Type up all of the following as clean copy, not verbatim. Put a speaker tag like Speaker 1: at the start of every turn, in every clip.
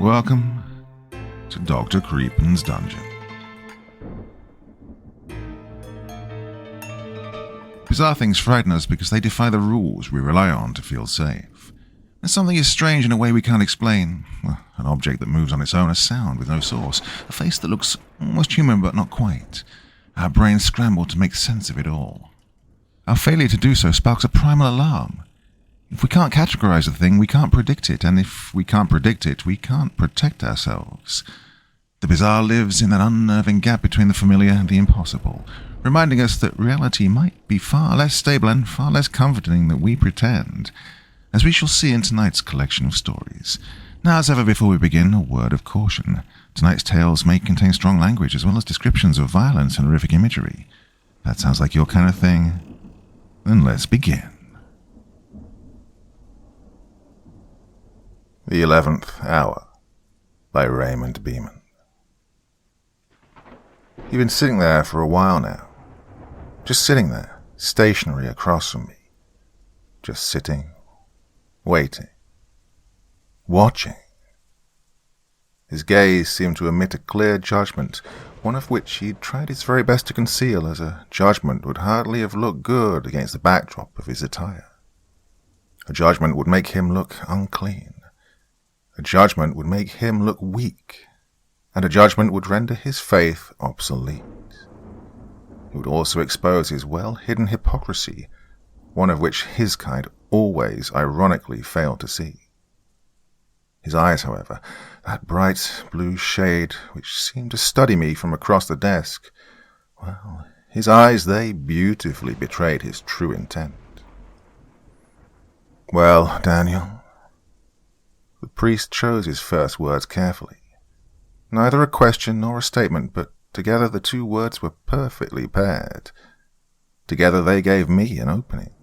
Speaker 1: Welcome to Dr. Creepin's Dungeon. Bizarre things frighten us because they defy the rules we rely on to feel safe. And something is strange in a way we can't explain. Well, an object that moves on its own, a sound with no source, a face that looks almost human but not quite. Our brains scramble to make sense of it all. Our failure to do so sparks a primal alarm. If we can't categorize a thing, we can't predict it, and if we can't predict it, we can't protect ourselves. The bizarre lives in that unnerving gap between the familiar and the impossible, reminding us that reality might be far less stable and far less comforting than we pretend, as we shall see in tonight's collection of stories. Now, as ever before we begin, a word of caution. Tonight's tales may contain strong language as well as descriptions of violence and horrific imagery. That sounds like your kind of thing? Then let's begin. The 11th Hour by Raymond Beaman. You've been sitting there for a while now. Just sitting there, stationary across from me. Just sitting, waiting, watching. His gaze seemed to emit a clear judgment, one of which he'd tried his very best to conceal, as a judgment would hardly have looked good against the backdrop of his attire. A judgment would make him look unclean. A judgment would make him look weak, and a judgment would render his faith obsolete. It would also expose his well-hidden hypocrisy, one of which his kind always ironically failed to see. His eyes, however, that bright blue shade which seemed to study me from across the desk, well, his eyes, they beautifully betrayed his true intent. "Well, Daniel," the priest chose his first words carefully. Neither a question nor a statement, but together the two words were perfectly paired. Together they gave me an opening.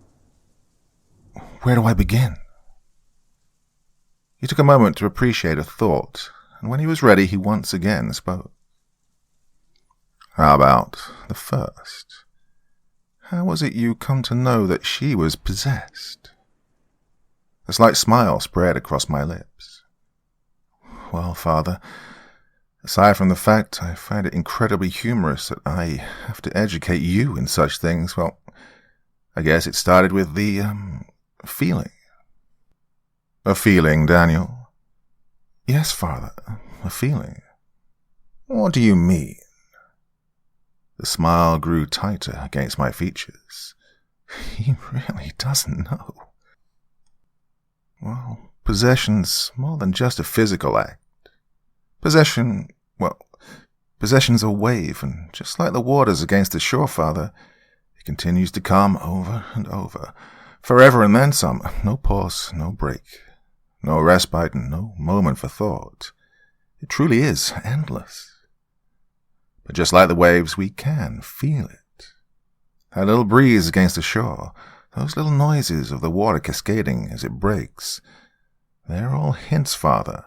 Speaker 1: "Where do I begin?" He took a moment to appreciate a thought, and when he was ready, he once again spoke. "How about the first? How was it you come to know that she was possessed?" A slight smile spread across my lips. "Well, Father, aside from the fact I find it incredibly humorous that I have to educate you in such things, well, I guess it started with the, feeling." "A feeling, Daniel?" "Yes, Father, a feeling." "What do you mean?" The smile grew tighter against my features. He really doesn't know. "Well, possession's more than just a physical act. Possession's a wave, and just like the waters against the shore, Father, it continues to come over and over, forever and then some. No pause, no break, no respite, and no moment for thought. It truly is endless. But just like the waves, we can feel it. That little breeze against the shore, those little noises of the water cascading as it breaks, they're all hints, Father,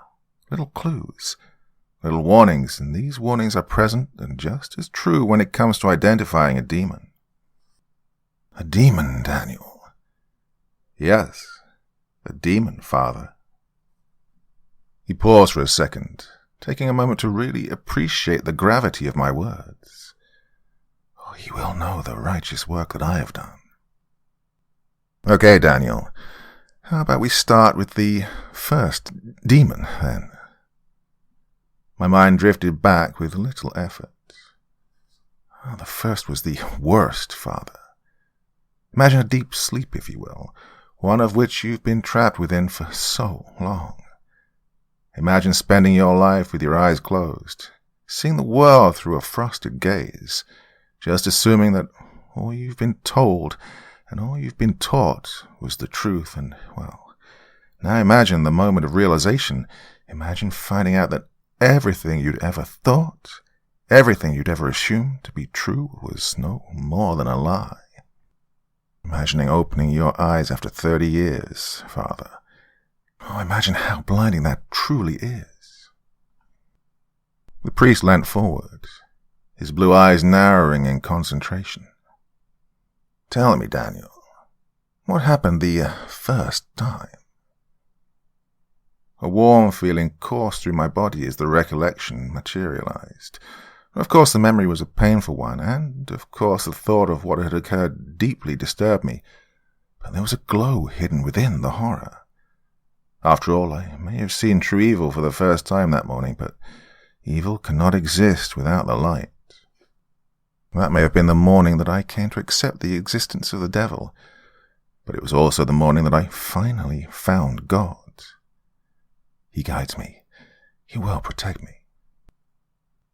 Speaker 1: little clues, little warnings, and these warnings are present and just as true when it comes to identifying a demon." "A demon, Daniel?" "Yes, a demon, Father." He paused for a second, taking a moment to really appreciate the gravity of my words. "Oh, you will know the righteous work that I have done." "Okay, Daniel, how about we start with the first demon, then?" My mind drifted back with little effort. "Oh, the first was the worst, Father. Imagine a deep sleep, if you will, one of which you've been trapped within for so long. Imagine spending your life with your eyes closed, seeing the world through a frosted gaze, just assuming that all you've been told and all you've been taught was the truth, and, well, now imagine the moment of realization. Imagine finding out that everything you'd ever thought, everything you'd ever assumed to be true was no more than a lie. Imagining opening your eyes after 30 years, Father. Oh, imagine how blinding that truly is." The priest leant forward, his blue eyes narrowing in concentration. "Tell me, Daniel, what happened the first time?" A warm feeling coursed through my body as the recollection materialized. Of course, the memory was a painful one, and, of course, the thought of what had occurred deeply disturbed me. But there was a glow hidden within the horror. After all, I may have seen true evil for the first time that morning, but evil cannot exist without the light. That may have been the morning that I came to accept the existence of the devil, but it was also the morning that I finally found God. He guides me. He will protect me.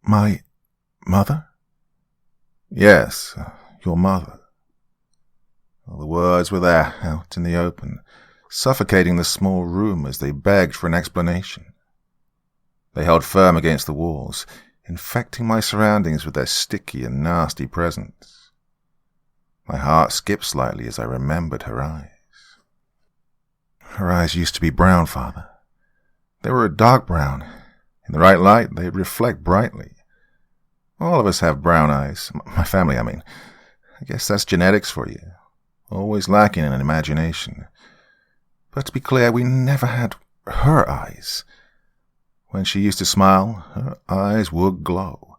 Speaker 1: My mother? Yes, your mother. Well, the words were there, out in the open, suffocating the small room as they begged for an explanation. They held firm against the walls, infecting my surroundings with their sticky and nasty presence. My heart skipped slightly as I remembered her eyes. Her eyes used to be brown, Father. They were a dark brown. In the right light, they'd reflect brightly. All of us have brown eyes. My family, I mean. I guess that's genetics for you. Always lacking in imagination. But to be clear, we never had her eyes. When she used to smile, her eyes would glow.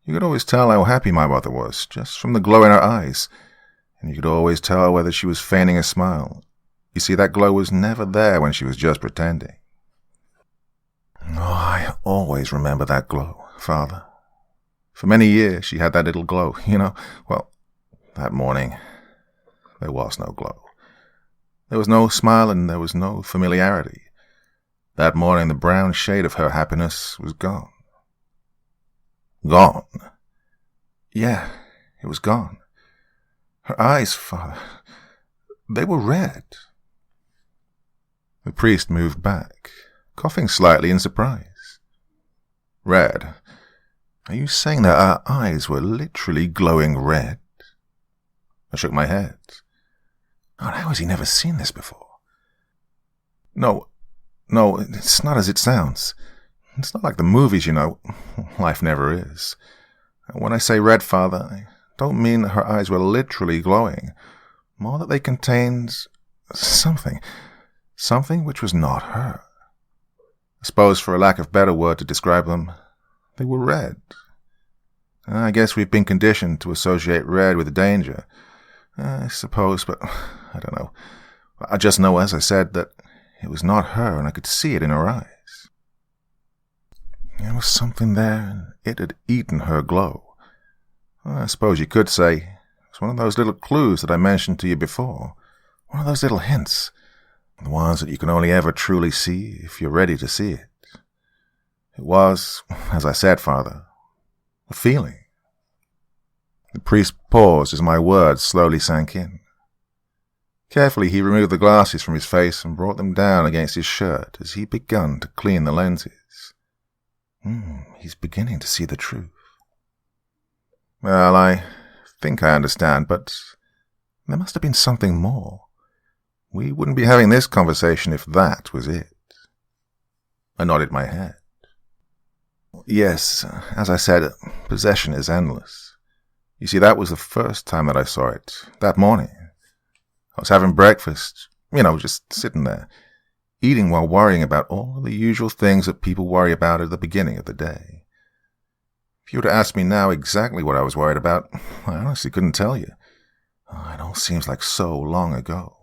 Speaker 1: You could always tell how happy my mother was, just from the glow in her eyes. And you could always tell whether she was feigning a smile. You see, that glow was never there when she was just pretending. Oh, I always remember that glow, Father. For many years she had that little glow, Well, that morning, there was no glow. There was no smile and there was no familiarity. That morning the brown shade of her happiness was gone. Gone? Yeah, it was gone. Her eyes, Father, they were red. The priest moved back, coughing slightly in surprise. Red? Are you saying that our eyes were literally glowing red? I shook my head. God, how has he never seen this before? No, it's not as it sounds. It's not like the movies, Life never is. When I say red, Father, I don't mean that her eyes were literally glowing. More that they contained something which was not her. I suppose, for a lack of better word to describe them, they were red. I guess we've been conditioned to associate red with danger. I suppose, but I don't know. I just know, as I said, that it was not her, and I could see it in her eyes. There was something there, and it had eaten her glow. I suppose you could say it's one of those little clues that I mentioned to you before. One of those little hints. The ones that you can only ever truly see if you're ready to see it. It was, as I said, Father, a feeling. The priest paused as my words slowly sank in. Carefully he removed the glasses from his face and brought them down against his shirt as he began to clean the lenses. He's beginning to see the truth. Well, I think I understand, but there must have been something more. We wouldn't be having this conversation if that was it. I nodded my head. Yes, as I said, possession is endless. You see, that was the first time that I saw it, that morning. I was having breakfast, just sitting there, eating while worrying about all the usual things that people worry about at the beginning of the day. If you were to ask me now exactly what I was worried about, I honestly couldn't tell you. It all seems like so long ago.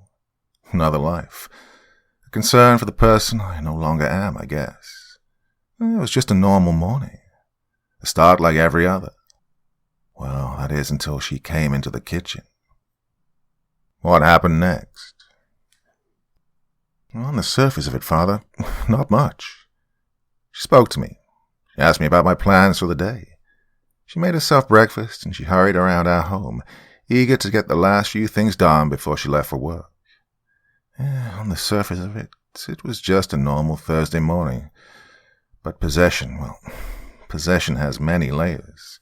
Speaker 1: Another life. A concern for the person I no longer am, I guess. It was just a normal morning. A start like every other. Well, that is until she came into the kitchen. What happened next? On the surface of it, Father, not much. She spoke to me. She asked me about my plans for the day. She made herself breakfast and she hurried around our home, eager to get the last few things done before she left for work. On the surface of it, it was just a normal Thursday morning. But possession has many layers.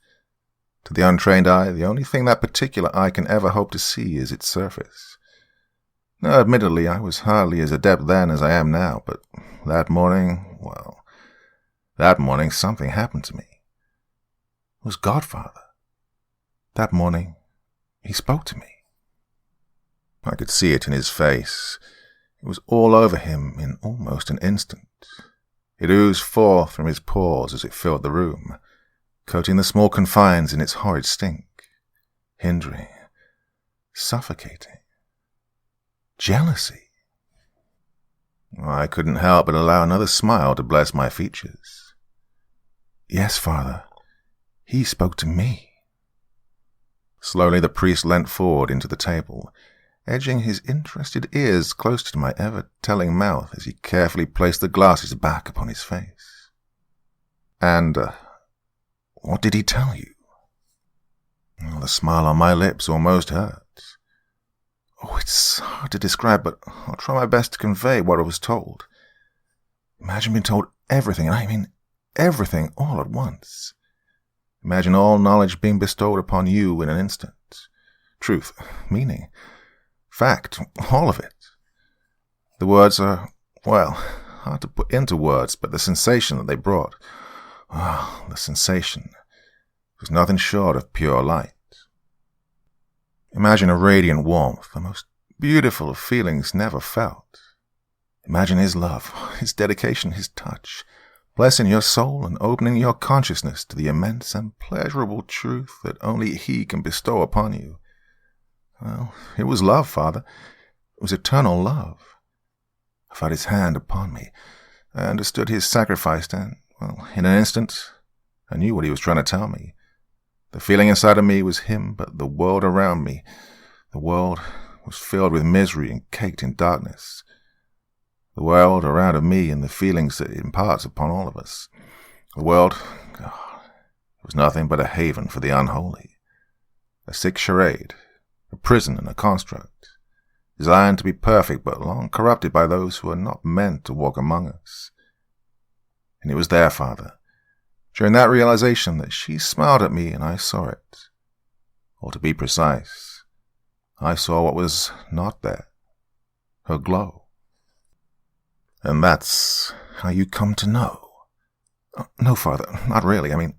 Speaker 1: To the untrained eye, the only thing that particular eye can ever hope to see is its surface. Now, admittedly, I was hardly as adept then as I am now, but that morning something happened to me. It was Godfather. That morning, he spoke to me. I could see it in his face. It was all over him in almost an instant. It oozed forth from his pores as it filled the room, coating the small confines in its horrid stink, hindering, suffocating. Jealousy. I couldn't help but allow another smile to bless my features. Yes, Father, he spoke to me. Slowly the priest leant forward into the table, edging his interested ears close to my ever-telling mouth as he carefully placed the glasses back upon his face. And, what did he tell you? Oh, the smile on my lips almost hurt. Oh, it's hard to describe, but I'll try my best to convey what I was told. Imagine being told everything, and I mean everything, all at once. Imagine all knowledge being bestowed upon you in an instant. Truth, meaning, fact, all of it. The words are, well, hard to put into words, but the sensation that they brought, the sensation, was nothing short of pure light. Imagine a radiant warmth, the most beautiful of feelings never felt. Imagine his love, his dedication, his touch, blessing your soul and opening your consciousness to the immense and pleasurable truth that only he can bestow upon you. Well, it was love, Father. It was eternal love. I felt his hand upon me. I understood his sacrifice, and, well, in an instant, I knew what he was trying to tell me. The feeling inside of me was him, but the world around me, the world was filled with misery and caked in darkness. The world around of me and the feelings that it imparts upon all of us. The world, was nothing but a haven for the unholy. A sick charade, a prison and a construct, designed to be perfect but long corrupted by those who are not meant to walk among us. And it was there, Father, during that realization, that she smiled at me and I saw it. Or to be precise, I saw what was not there, her glow. And that's how you come to know. No, Father, not really. I mean,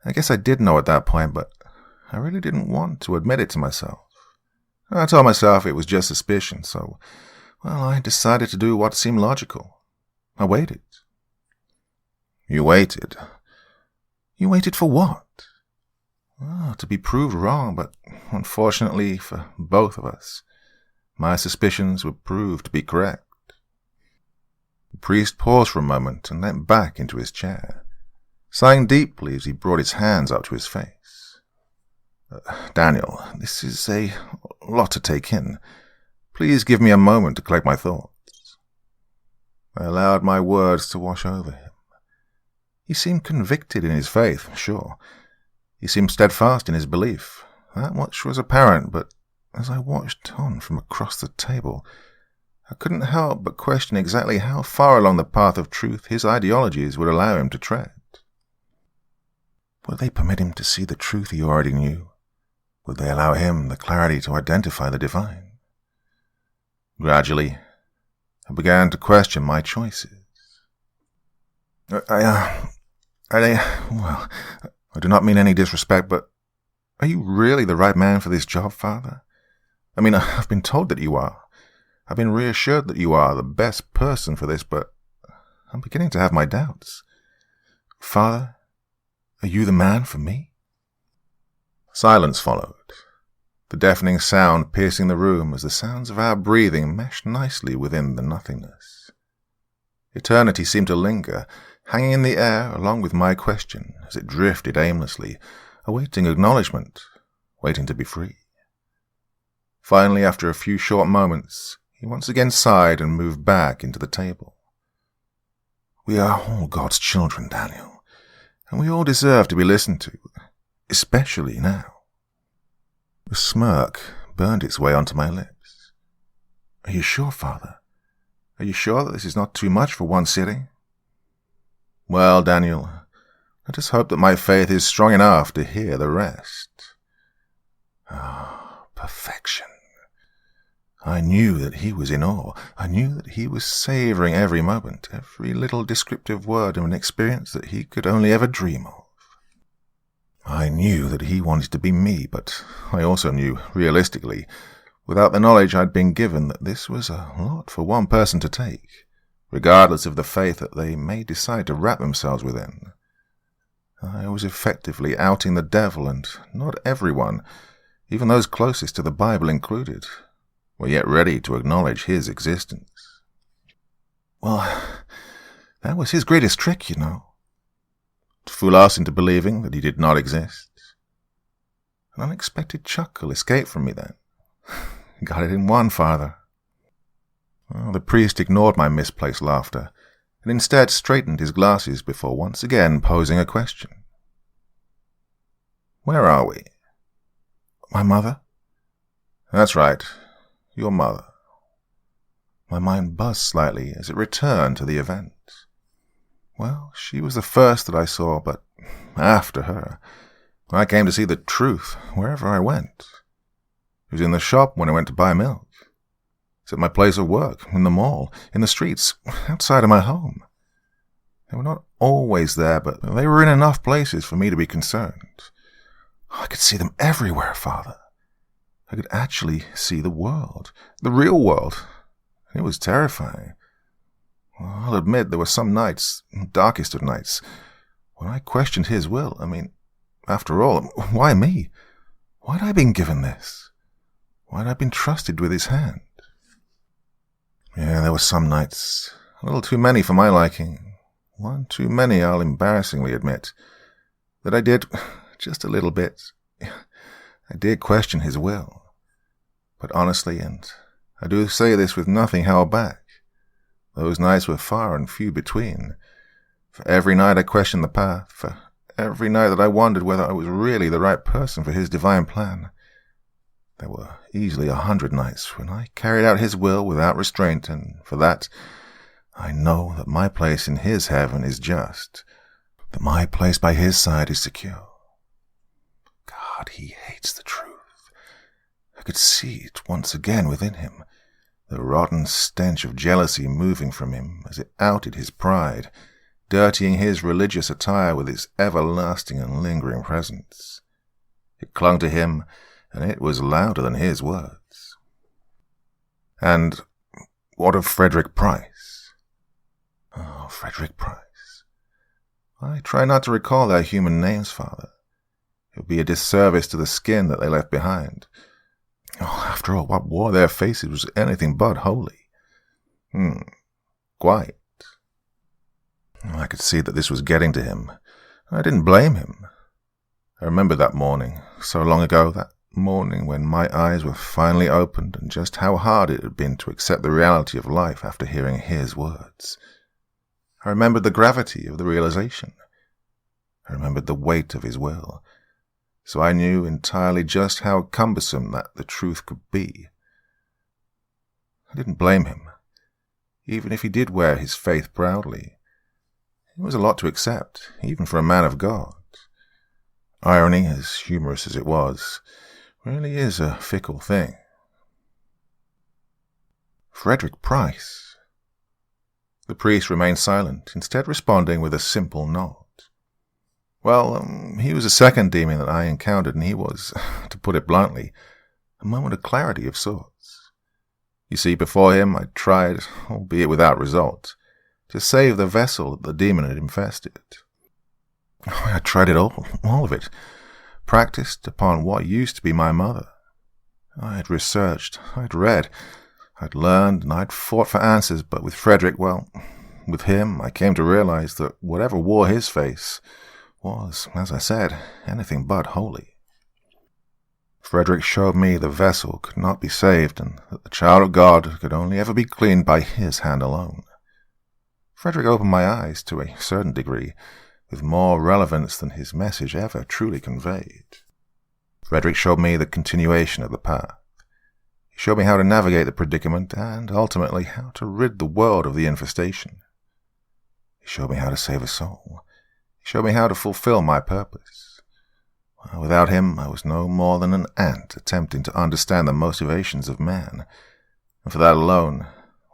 Speaker 1: I guess I did know at that point, but I really didn't want to admit it to myself. I told myself it was just suspicion, so, well, I decided to do what seemed logical. I waited. You waited? You waited for what? Well, to be proved wrong, but unfortunately for both of us, my suspicions were proved to be correct. The priest paused for a moment and leant back into his chair, sighing deeply as he brought his hands up to his face. Daniel, this is a lot to take in. Please give me a moment to collect my thoughts. I allowed my words to wash over him. He seemed convicted in his faith, sure. He seemed steadfast in his belief. That much was apparent, but as I watched on from across the table, I couldn't help but question exactly how far along the path of truth his ideologies would allow him to tread. Would they permit him to see the truth he already knew? Would they allow him the clarity to identify the divine? Gradually, I began to question my choices. Well, I do not mean any disrespect, but are you really the right man for this job, Father? I mean, I've been told that you are. I've been reassured that you are the best person for this, but I'm beginning to have my doubts. Father, are you the man for me? Silence followed, the deafening sound piercing the room as the sounds of our breathing meshed nicely within the nothingness. Eternity seemed to linger, hanging in the air along with my question as it drifted aimlessly, awaiting acknowledgement, waiting to be free. Finally, after a few short moments, he once again sighed and moved back into the table. We are all God's children, Daniel, and we all deserve to be listened to, especially now. A smirk burned its way onto my lips. Are you sure, Father? Are you sure that this is not too much for one sitting? Well, Daniel, let us hope that my faith is strong enough to hear the rest. Perfection. I knew that he was in awe. I knew that he was savouring every moment, every little descriptive word of an experience that he could only ever dream of. I knew that he wanted to be me, but I also knew, realistically, without the knowledge I'd been given that this was a lot for one person to take, regardless of the faith that they may decide to wrap themselves within. I was effectively outing the devil, and not everyone, even those closest to the Bible included, were yet ready to acknowledge his existence. Well, that was his greatest trick, you know. To fool us into believing that he did not exist. An unexpected chuckle escaped from me then. Got it in one, Father. Well, the priest ignored my misplaced laughter, and instead straightened his glasses before once again posing a question. Where are we? My mother? That's right, your mother. My mind buzzed slightly as it returned to the event. Well, she was the first that I saw, but after her, I came to see the truth wherever I went. It was in the shop when I went to buy milk. It's at my place of work, in the mall, in the streets, outside of my home. They were not always there, but they were in enough places for me to be concerned. I could see them everywhere, Father. I could actually see the world, the real world. It was terrifying. Well, I'll admit there were some nights, darkest of nights, when I questioned his will. I mean, after all, why me? Why had I been given this? Why had I been trusted with his hand? Yeah, there were some nights, a little too many for my liking. One too many, I'll embarrassingly admit, that I did just a little bit. I did question his will. But honestly, and I do say this with nothing held back, those nights were far and few between. For every night I questioned the path, for every night that I wondered whether I was really the right person for his divine plan, there were easily 100 nights when I carried out his will without restraint, and for that, I know that my place in his heaven is just, that my place by his side is secure. God, he hates the truth. I could see it once again within him, the rotten stench of jealousy moving from him as it outed his pride, dirtying his religious attire with its everlasting and lingering presence. It clung to him, and it was louder than his words. And what of Frederick Price? Oh, Frederick Price. I try not to recall their human names, Father. It would be a disservice to the skin that they left behind. Oh, after all, what wore their faces was anything but holy. Quite. I could see that this was getting to him. I didn't blame him. I remembered that morning, so long ago, that morning when my eyes were finally opened, and just how hard it had been to accept the reality of life after hearing his words. I remembered the gravity of the realization. I remembered the weight of his will. So I knew entirely just how cumbersome that the truth could be. I didn't blame him, even if he did wear his faith proudly. It was a lot to accept, even for a man of God. Irony, as humorous as it was, really is a fickle thing. Frederick Price. The priest remained silent, instead responding with a simple nod. Well, he was the second demon that I encountered, and he was, to put it bluntly, a moment of clarity of sorts. You see, before him I tried, albeit without result, to save the vessel that the demon had infested. I tried it all of it, practiced upon what used to be my mother. I had researched, I'd read, I'd learned, and I'd fought for answers, but with Frederick, well, with him I came to realize that whatever wore his face was, as I said, anything but holy. Frederick showed me the vessel could not be saved, and that the child of God could only ever be cleaned by his hand alone. Frederick opened my eyes to a certain degree, with more relevance than his message ever truly conveyed. Frederick showed me the continuation of the path. He showed me how to navigate the predicament, and ultimately how to rid the world of the infestation. He showed me how to save a soul. He showed me how to fulfill my purpose. Without him, I was no more than an ant attempting to understand the motivations of man. And for that alone,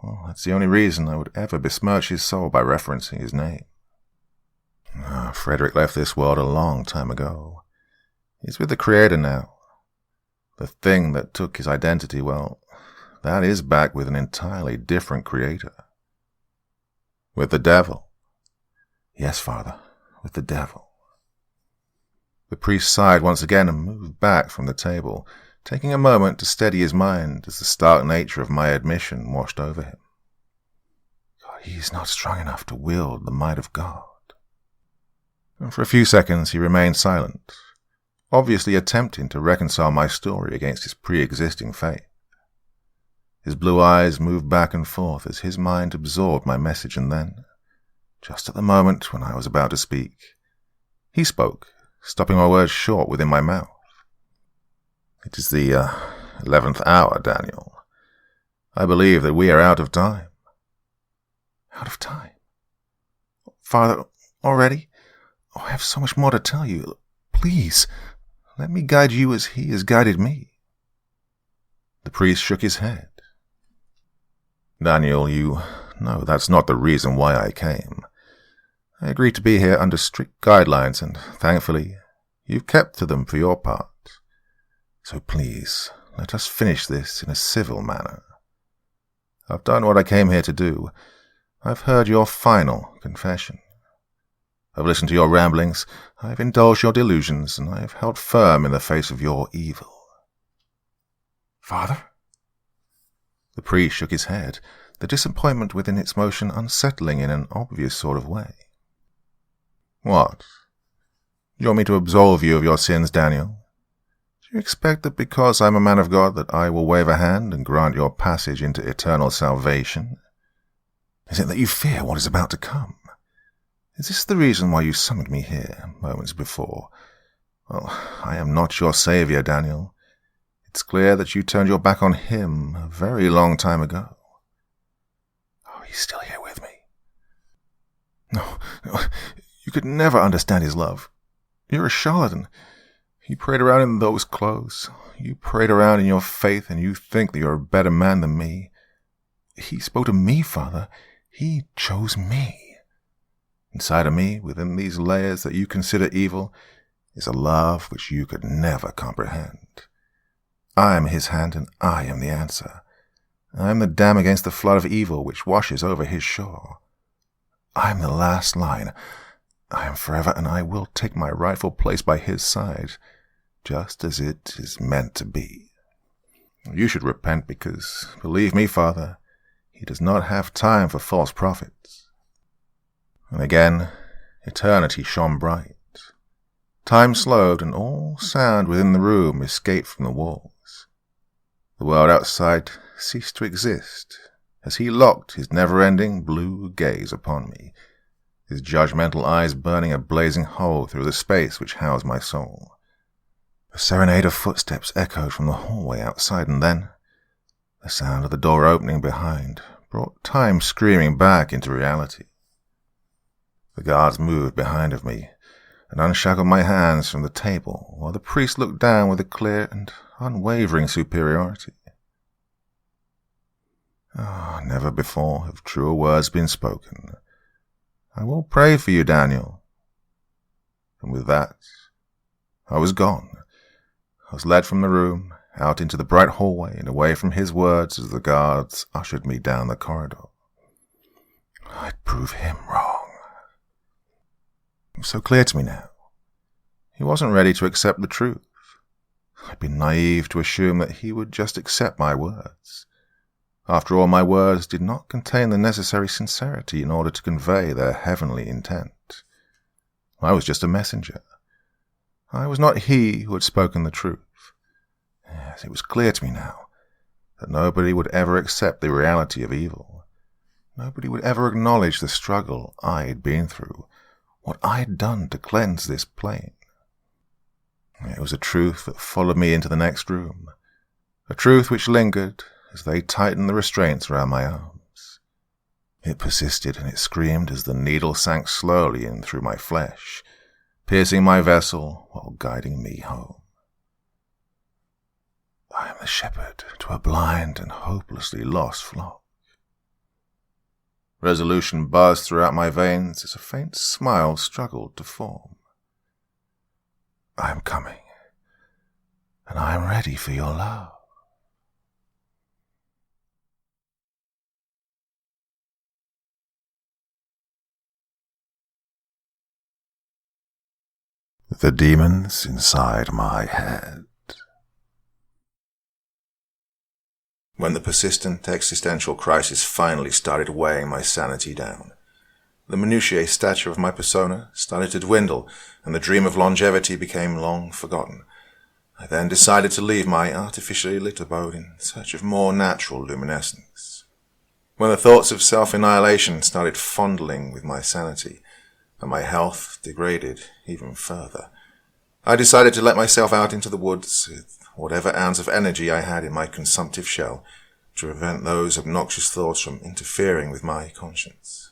Speaker 1: well, that's the only reason I would ever besmirch his soul by referencing his name. Frederick left this world a long time ago. He's with the Creator now. The thing that took his identity, well, that is back with an entirely different creator. With the devil. Yes, Father, with the devil. The priest sighed once again and moved back from the table, taking a moment to steady his mind as the stark nature of my admission washed over him. God, he is not strong enough to wield the might of God. And for a few seconds he remained silent, obviously attempting to reconcile my story against his pre-existing faith. His blue eyes moved back and forth as his mind absorbed my message, and then, just at the moment when I was about to speak, he spoke, stopping my words short within my mouth. It is the 11th hour, Daniel. I believe that we are out of time. Out of time? Father, already? Oh, I have so much more to tell you. Please, let me guide you as he has guided me. The priest shook his head. Daniel, you know that's not the reason why I came. I agreed to be here under strict guidelines, and thankfully, you've kept to them for your part. So please, let us finish this in a civil manner. I've done what I came here to do. I've heard your final confession. I've listened to your ramblings, I've indulged your delusions, and I've held firm in the face of your evil. Father? The priest shook his head, the disappointment within its motion unsettling in an obvious sort of way. What? Do you want me to absolve you of your sins, Daniel? Do you expect that because I'm a man of God that I will wave a hand and grant your passage into eternal salvation? Is it that you fear what is about to come? Is this the reason why you summoned me here moments before? Well, I am not your saviour, Daniel. It's clear that you turned your back on him a very long time ago. Oh, he's still here with me. No, you could never understand his love. You're a charlatan. You parade around in those clothes. You parade around in your faith, and you think that you're a better man than me. He spoke to me, Father. He chose me. Inside of me, within these layers that you consider evil, is a love which you could never comprehend. I am his hand, and I am the answer. I am the dam against the flood of evil which washes over his shore. I am the last line. I am forever, and I will take my rightful place by his side, just as it is meant to be. You should repent because, believe me, Father, he does not have time for false prophets. And again, eternity shone bright. Time slowed, and all sound within the room escaped from the walls. The world outside ceased to exist, as he locked his never-ending blue gaze upon me, his judgmental eyes burning a blazing hole through the space which housed my soul. A serenade of footsteps echoed from the hallway outside, and then the sound of the door opening behind brought time screaming back into reality. The guards moved behind of me and unshackled my hands from the table, while the priest looked down with a clear and unwavering superiority. Never before have truer words been spoken. I will pray for you, Daniel. And with that, I was gone. I was led from the room, out into the bright hallway and away from his words as the guards ushered me down the corridor. I'd prove him wrong. It was so clear to me now. He wasn't ready to accept the truth. I'd been naive to assume that he would just accept my words. After all, my words did not contain the necessary sincerity in order to convey their heavenly intent. I was just a messenger. I was not he who had spoken the truth. Yes, it was clear to me now that nobody would ever accept the reality of evil. Nobody would ever acknowledge the struggle I had been through, what I had done to cleanse this plane. It was a truth that followed me into the next room, a truth which lingered as they tightened the restraints around my arms. It persisted and it screamed as the needle sank slowly in through my flesh, piercing my vessel while guiding me home. I am the shepherd to a blind and hopelessly lost flock. Resolution buzzed throughout my veins as a faint smile struggled to form. I am coming. and I am ready for your love. The demons inside my head. When the persistent existential crisis finally started weighing my sanity down, the minutiae stature of my persona started to dwindle, and the dream of longevity became long forgotten. I then decided to leave my artificially lit abode in search of more natural luminescence. When the thoughts of self-annihilation started fondling with my sanity, and my health degraded even further, I decided to let myself out into the woods with whatever ounce of energy I had in my consumptive shell to prevent those obnoxious thoughts from interfering with my conscience.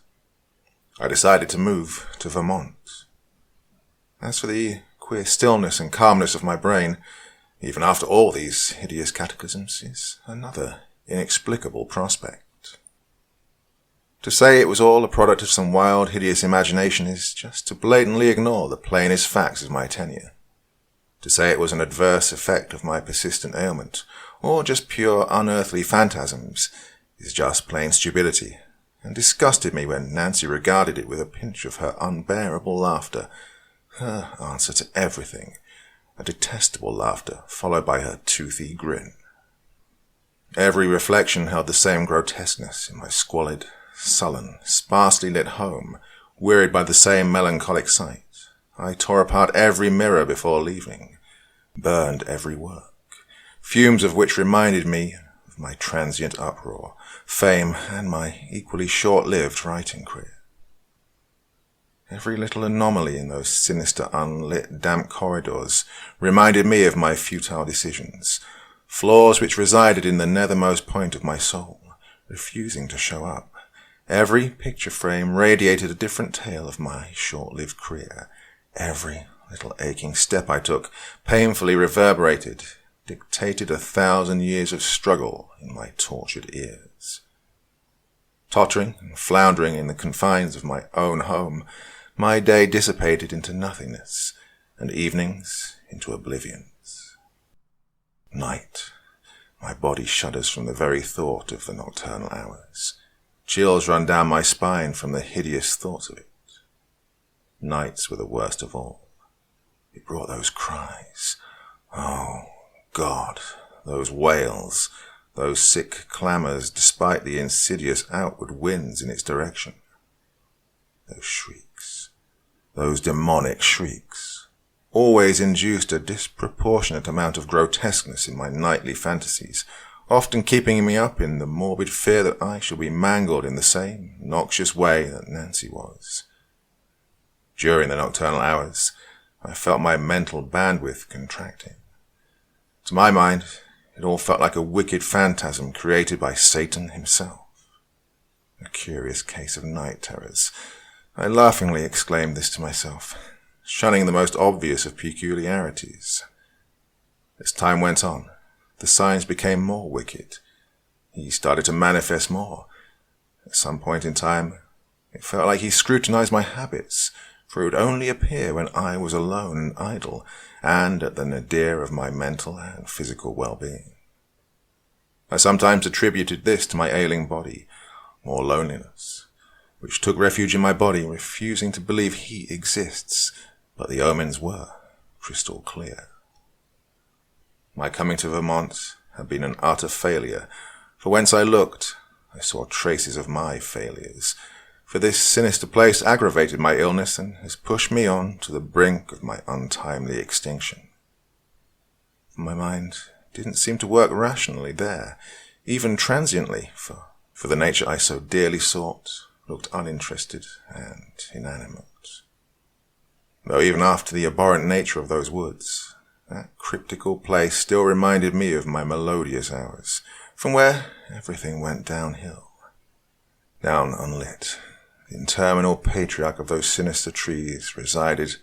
Speaker 1: I decided to move to Vermont. As for the queer stillness and calmness of my brain, even after all these hideous cataclysms, is another inexplicable prospect. To say it was all a product of some wild, hideous imagination is just to blatantly ignore the plainest facts of my tenure. To say it was an adverse effect of my persistent ailment, or just pure unearthly phantasms, is just plain stupidity, and disgusted me when Nancy regarded it with a pinch of her unbearable laughter, her answer to everything, a detestable laughter followed by her toothy grin. Every reflection held the same grotesqueness in my squalid, sullen, sparsely lit home, wearied by the same melancholic sight. I tore apart every mirror before leaving, burned every work, fumes of which reminded me of my transient uproar, fame, and my equally short-lived writing career. Every little anomaly in those sinister, unlit, damp corridors reminded me of my futile decisions, flaws which resided in the nethermost point of my soul, refusing to show up. Every picture frame radiated a different tale of my short-lived career. Every little aching step I took painfully reverberated, dictated 1,000 years of struggle in my tortured ears. Tottering and floundering in the confines of my own home, my day dissipated into nothingness, and evenings into oblivions. Night. My body shudders from the very thought of the nocturnal hours. Chills run down my spine from the hideous thoughts of it. Nights were the worst of all. It brought those cries. Oh, God, those wails, those sick clamours despite the insidious outward winds in its direction. Those shrieks, those demonic shrieks, always induced a disproportionate amount of grotesqueness in my nightly fantasies, often keeping me up in the morbid fear that I shall be mangled in the same noxious way that Nancy was. During the nocturnal hours, I felt my mental bandwidth contracting. To my mind, it all felt like a wicked phantasm created by Satan himself. A curious case of night terrors. I laughingly exclaimed this to myself, shunning the most obvious of peculiarities. As time went on, the signs became more wicked. He started to manifest more. At some point in time, it felt like he scrutinized my habits, for it would only appear when I was alone and idle, and at the nadir of my mental and physical well-being. I sometimes attributed this to my ailing body, or loneliness, which took refuge in my body, refusing to believe he exists, but the omens were crystal clear. My coming to Vermont had been an utter failure, for whence I looked, I saw traces of my failures, for this sinister place aggravated my illness and has pushed me on to the brink of my untimely extinction. My mind didn't seem to work rationally there, even transiently, for the nature I so dearly sought looked uninterested and inanimate. Though even after the abhorrent nature of those woods, that cryptical place still reminded me of my melodious hours, from where everything went downhill. Down unlit, the interminable patriarch of those sinister trees resided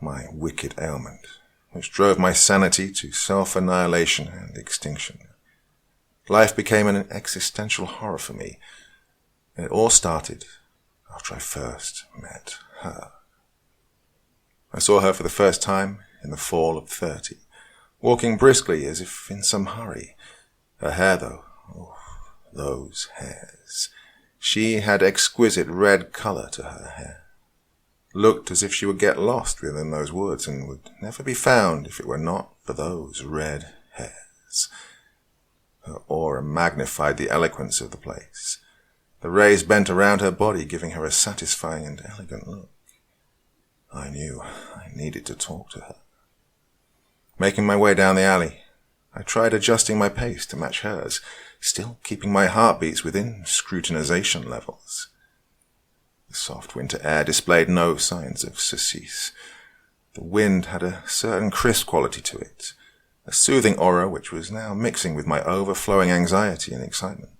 Speaker 1: my wicked ailment, which drove my sanity to self-annihilation and extinction. Life became an existential horror for me, and it all started after I first met her. I saw her for the first time in the fall of 30, walking briskly as if in some hurry. Her hair, though, oh, those hairs. She had exquisite red colour to her hair. Looked as if she would get lost within those woods and would never be found if it were not for those red hairs. Her aura magnified the eloquence of the place. The rays bent around her body, giving her a satisfying and elegant look. I knew I needed to talk to her. Making my way down the alley, I tried adjusting my pace to match hers, still keeping my heartbeats within scrutinization levels. The soft winter air displayed no signs of surcease. The wind had a certain crisp quality to it, a soothing aura which was now mixing with my overflowing anxiety and excitement.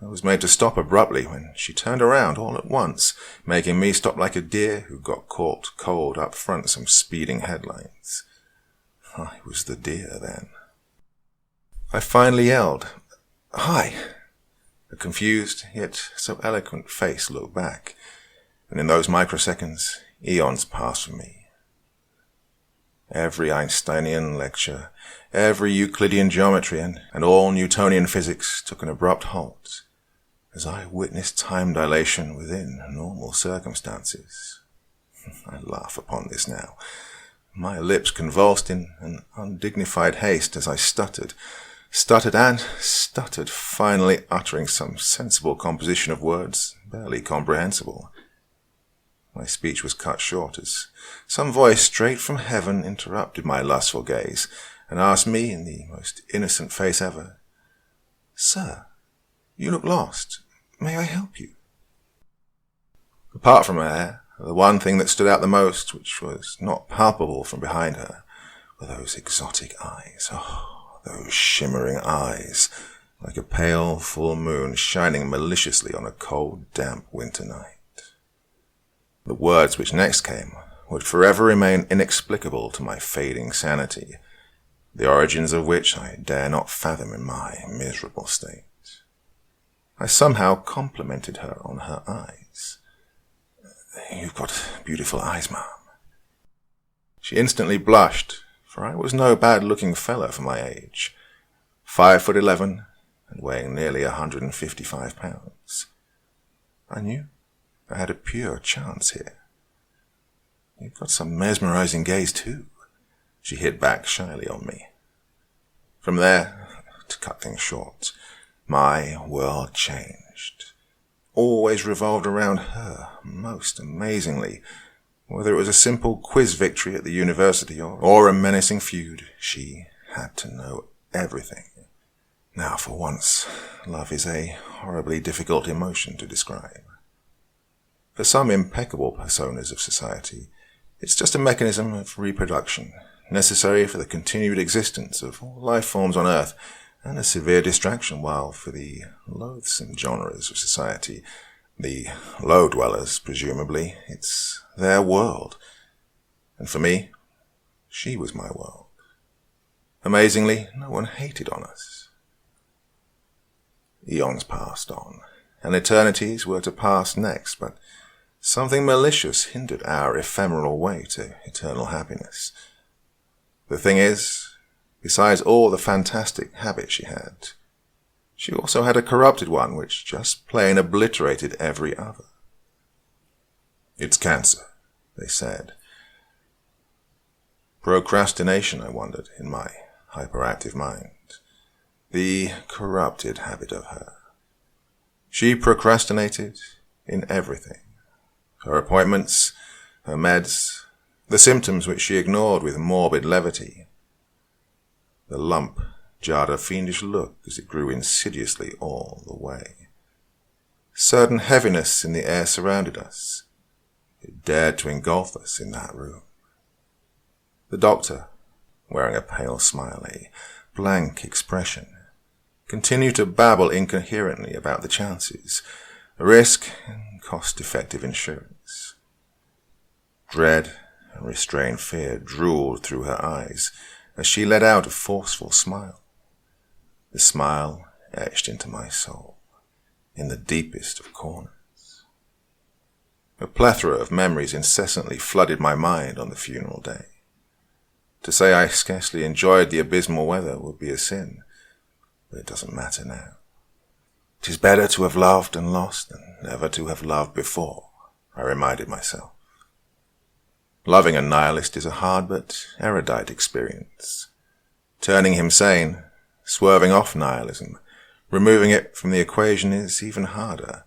Speaker 1: I was made to stop abruptly when she turned around all at once, making me stop like a deer who got caught cold up front some speeding headlights. I was the deer then. I finally yelled, "Hi!" A confused, yet so eloquent face looked back, and in those microseconds, eons passed for me. Every Einsteinian lecture, every Euclidean geometry, and all Newtonian physics took an abrupt halt, as I witnessed time dilation within normal circumstances. I laugh upon this now. My lips convulsed in an undignified haste as I stuttered, finally uttering some sensible composition of words, barely comprehensible. My speech was cut short as some voice straight from heaven interrupted my lustful gaze and asked me in the most innocent face ever, "Sir, you look lost. May I help you?" Apart from her hair, the one thing that stood out the most, which was not palpable from behind her, were those exotic eyes. Oh, those shimmering eyes, like a pale full moon shining maliciously on a cold, damp winter night. The words which next came would forever remain inexplicable to my fading sanity, the origins of which I dare not fathom in my miserable state. I somehow complimented her on her eyes. "You've got beautiful eyes, ma'am." She instantly blushed, for I was no bad-looking fellow for my age, 5'11", and weighing nearly 155 pounds. I knew I had a pure chance here. "You've got some mesmerizing gaze, too," she hit back shyly on me. From there, to cut things short, my world changed. Always revolved around her, most amazingly. Whether it was a simple quiz victory at the university or a menacing feud, she had to know everything. Now, for once, love is a horribly difficult emotion to describe. For some impeccable personas of society, it's just a mechanism of reproduction, necessary for the continued existence of all life forms on Earth, and a severe distraction, while for the loathsome genres of society, the low-dwellers, presumably, it's their world. And for me, she was my world. Amazingly, no one hated on us. Eons passed on, and eternities were to pass next, but something malicious hindered our ephemeral way to eternal happiness. The thing is, besides all the fantastic habits she had, she also had a corrupted one which just plain obliterated every other. "It's cancer," they said. Procrastination, I wondered, in my hyperactive mind. The corrupted habit of her. She procrastinated in everything. Her appointments, her meds, the symptoms which she ignored with morbid levity. The lump jarred a fiendish look as it grew insidiously all the way. Certain heaviness in the air surrounded us. It dared to engulf us in that room. The doctor, wearing a pale smile, a blank expression, continued to babble incoherently about the chances, risk, and cost-effective insurance. Dread and restrained fear drooled through her eyes as she let out a forceful smile. The smile etched into my soul, in the deepest of corners. A plethora of memories incessantly flooded my mind on the funeral day. To say I scarcely enjoyed the abysmal weather would be a sin, but it doesn't matter now. 'Tis better to have loved and lost than never to have loved before, I reminded myself. Loving a nihilist is a hard but erudite experience. Turning him sane, swerving off nihilism, removing it from the equation is even harder.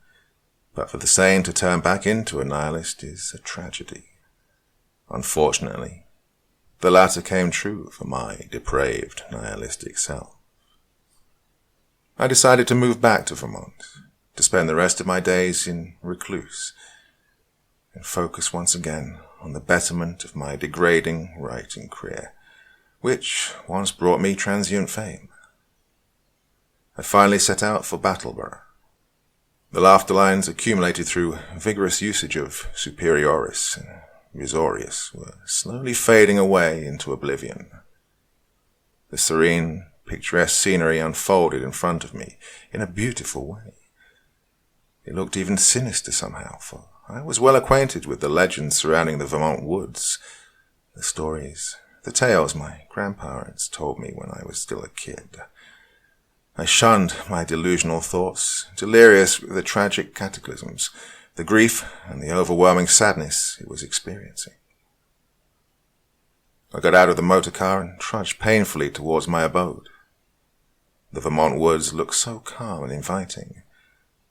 Speaker 1: But for the sane to turn back into a nihilist is a tragedy. Unfortunately, the latter came true for my depraved nihilistic self. I decided to move back to Vermont, to spend the rest of my days in recluse, and focus once again on the betterment of my degrading writing career, which once brought me transient fame. I finally set out for Battleborough. The laughter lines accumulated through vigorous usage of superioris and risorius were slowly fading away into oblivion. The serene, picturesque scenery unfolded in front of me in a beautiful way. It looked even sinister somehow, for I was well acquainted with the legends surrounding the Vermont woods, the stories, the tales my grandparents told me when I was still a kid. I shunned my delusional thoughts, delirious with the tragic cataclysms, the grief and the overwhelming sadness it was experiencing. I got out of the motor car and trudged painfully towards my abode. The Vermont woods looked so calm and inviting.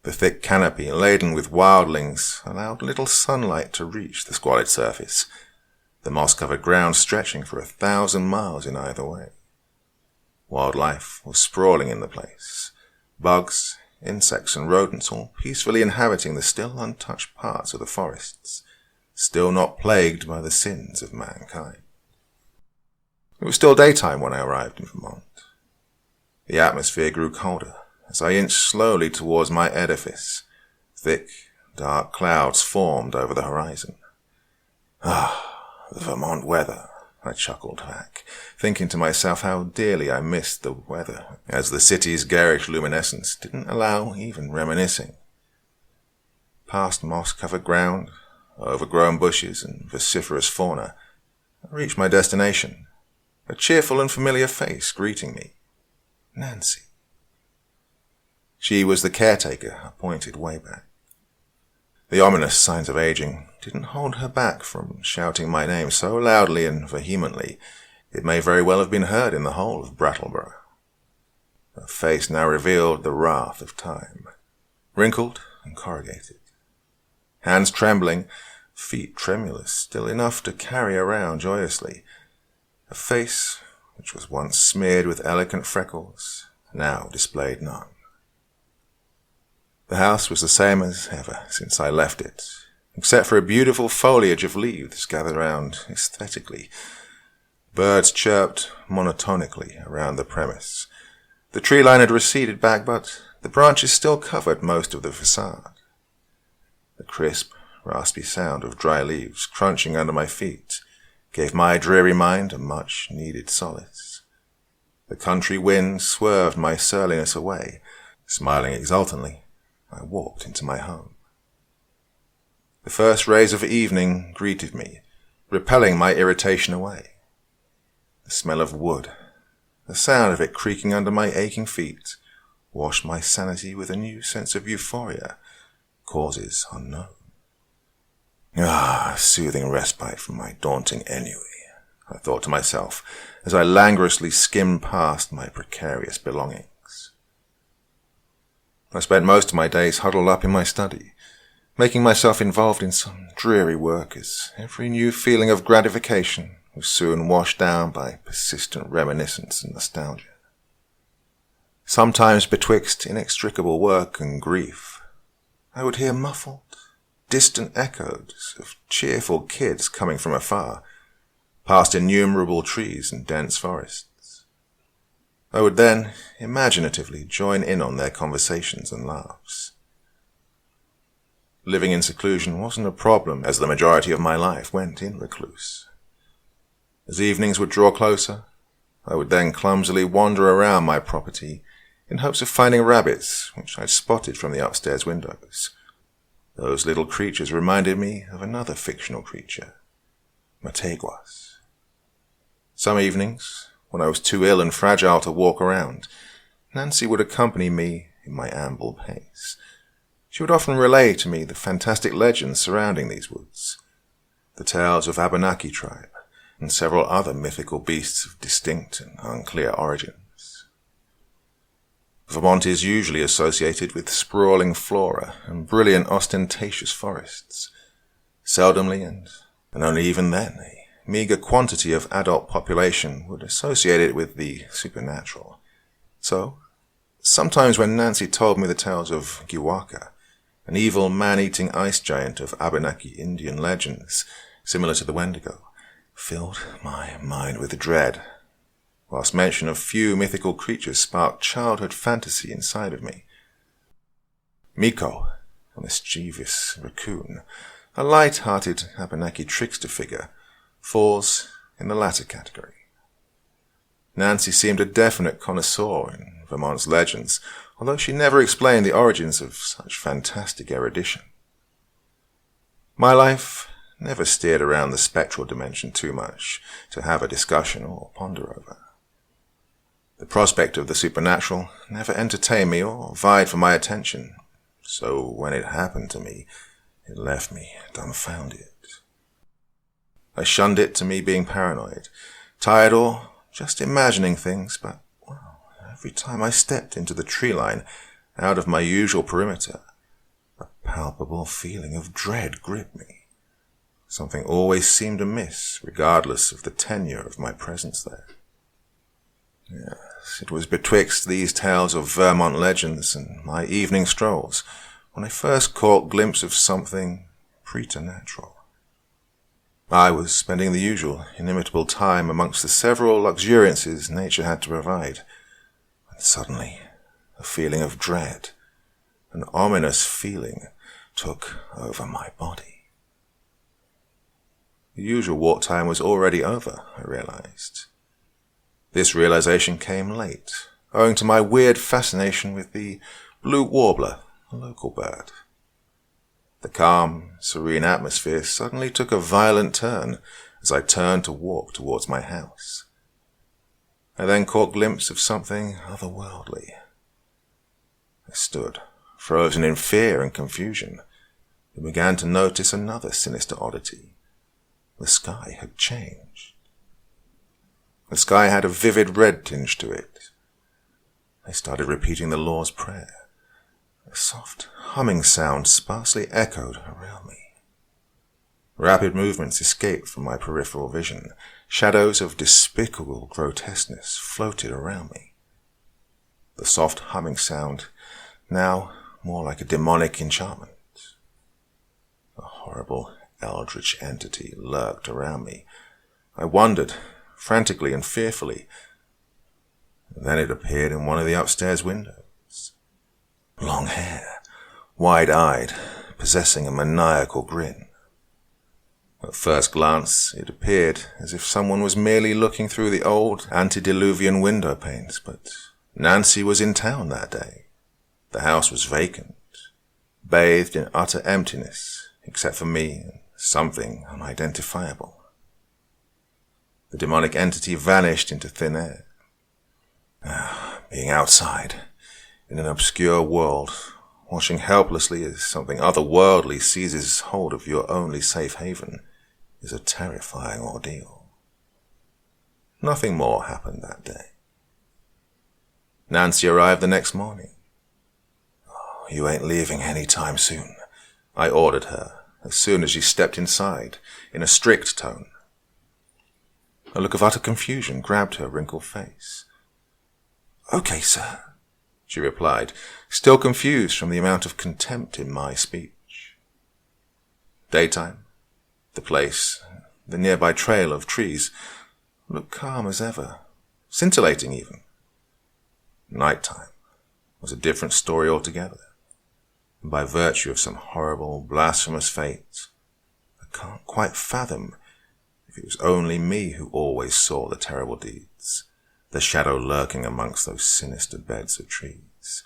Speaker 1: The thick canopy, laden with wildlings, allowed little sunlight to reach the squalid surface, the moss-covered ground stretching for 1,000 miles in either way. Wildlife was sprawling in the place, bugs, insects and rodents all peacefully inhabiting the still untouched parts of the forests, still not plagued by the sins of mankind. It was still daytime when I arrived in Vermont. The atmosphere grew colder as I inched slowly towards my edifice. Thick, dark clouds formed over the horizon. Ah, the Vermont weather, I chuckled back, thinking to myself how dearly I missed the weather, as the city's garish luminescence didn't allow even reminiscing. Past moss-covered ground, overgrown bushes and vociferous fauna, I reached my destination, a cheerful and familiar face greeting me. Nancy. She was the caretaker appointed way back. The ominous signs of aging didn't hold her back from shouting my name so loudly and vehemently it may very well have been heard in the whole of Brattleboro. Her face now revealed the wrath of time, wrinkled and corrugated. Hands trembling, feet tremulous, still enough to carry around joyously. A face which was once smeared with elegant freckles, now displayed none. The house was the same as ever since I left it, except for a beautiful foliage of leaves gathered round aesthetically. Birds chirped monotonically around the premise. The tree line had receded back, but the branches still covered most of the facade. The crisp, raspy sound of dry leaves crunching under my feet gave my dreary mind a much-needed solace. The country wind swerved my surliness away. Smiling exultantly, I walked into my home. The first rays of evening greeted me, repelling my irritation away. The smell of wood, the sound of it creaking under my aching feet, washed my sanity with a new sense of euphoria, causes unknown. Ah, soothing respite from my daunting ennui, I thought to myself, as I languorously skimmed past my precarious belongings. I spent most of my days huddled up in my study, making myself involved in some dreary work as every new feeling of gratification was soon washed down by persistent reminiscence and nostalgia. Sometimes betwixt inextricable work and grief, I would hear muffled, distant echoes of cheerful kids coming from afar, past innumerable trees and dense forests. I would then imaginatively join in on their conversations and laughs. Living in seclusion wasn't a problem, as the majority of my life went in recluse. As evenings would draw closer, I would then clumsily wander around my property in hopes of finding rabbits which I'd spotted from the upstairs windows. Those little creatures reminded me of another fictional creature, categorize. Some evenings, when I was too ill and fragile to walk around, Nancy would accompany me in my amble pace. She would often relay to me the fantastic legends surrounding these woods, the tales of Abenaki tribe, and several other mythical beasts of distinct and unclear origins. Vermont is usually associated with sprawling flora and brilliant ostentatious forests. Seldomly, and only even then, a meager quantity of adult population would associate it with the supernatural. So, sometimes when Nancy told me the tales of Giwaka, an evil man-eating ice giant of Abenaki Indian legends, similar to the Wendigo, filled my mind with dread, whilst mention of few mythical creatures sparked childhood fantasy inside of me. Miko, a mischievous raccoon, a light-hearted Abenaki trickster figure, falls in the latter category. Nancy seemed a definite connoisseur in Vermont's legends, although she never explained the origins of such fantastic erudition. My life never steered around the spectral dimension too much to have a discussion or ponder over. The prospect of the supernatural never entertained me or vied for my attention, so when it happened to me, it left me dumbfounded. I shunned it to me being paranoid, tired or just imagining things, but every time I stepped into the tree line, out of my usual perimeter, a palpable feeling of dread gripped me. Something always seemed amiss, regardless of the tenure of my presence there. Yes, it was betwixt these tales of Vermont legends and my evening strolls when I first caught glimpse of something preternatural. I was spending the usual inimitable time amongst the several luxuriances nature had to provide, when suddenly a feeling of dread, an ominous feeling, took over my body. The usual walk time was already over, I realized. This realization came late, owing to my weird fascination with the blue warbler, a local bird. The calm, serene atmosphere suddenly took a violent turn as I turned to walk towards my house. I then caught glimpse of something otherworldly. I stood, frozen in fear and confusion, and began to notice another sinister oddity. The sky had changed. The sky had a vivid red tinge to it. I started repeating the Lord's Prayer. A soft humming sound sparsely echoed around me. Rapid movements escaped from my peripheral vision. Shadows of despicable grotesqueness floated around me. The soft humming sound, now more like a demonic enchantment. A horrible eldritch entity lurked around me. I wondered, frantically and fearfully. Then it appeared in one of the upstairs windows. Long hair, wide-eyed, possessing a maniacal grin. At first glance, it appeared as if someone was merely looking through the old antediluvian window panes, but Nancy was in town that day. The house was vacant, bathed in utter emptiness, except for me and something unidentifiable. The demonic entity vanished into thin air. Being outside, in an obscure world, watching helplessly as something otherworldly seizes hold of your only safe haven, is a terrifying ordeal. Nothing more happened that day. Nancy arrived the next morning. "You ain't leaving any time soon," I ordered her, as soon as she stepped inside, in a strict tone. A look of utter confusion grabbed her wrinkled face. "Okay, sir," she replied, still confused from the amount of contempt in my speech. Daytime, the place, the nearby trail of trees, looked calm as ever, scintillating even. Nighttime was a different story altogether. And by virtue of some horrible, blasphemous fate, I can't quite fathom if it was only me who always saw the terrible deeds, the shadow lurking amongst those sinister beds of trees,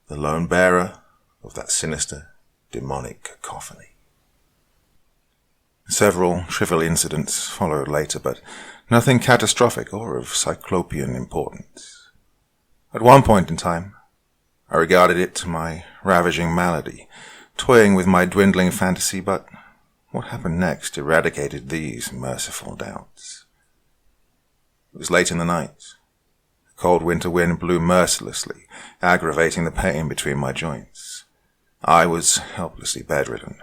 Speaker 1: the lone bearer of that sinister, demonic cacophony. Several trivial incidents followed later, but nothing catastrophic or of cyclopean importance. At one point in time, I regarded it to my ravaging malady, toying with my dwindling fantasy, but what happened next eradicated these merciful doubts. It was late in the night. The cold winter wind blew mercilessly, aggravating the pain between my joints. I was helplessly bedridden.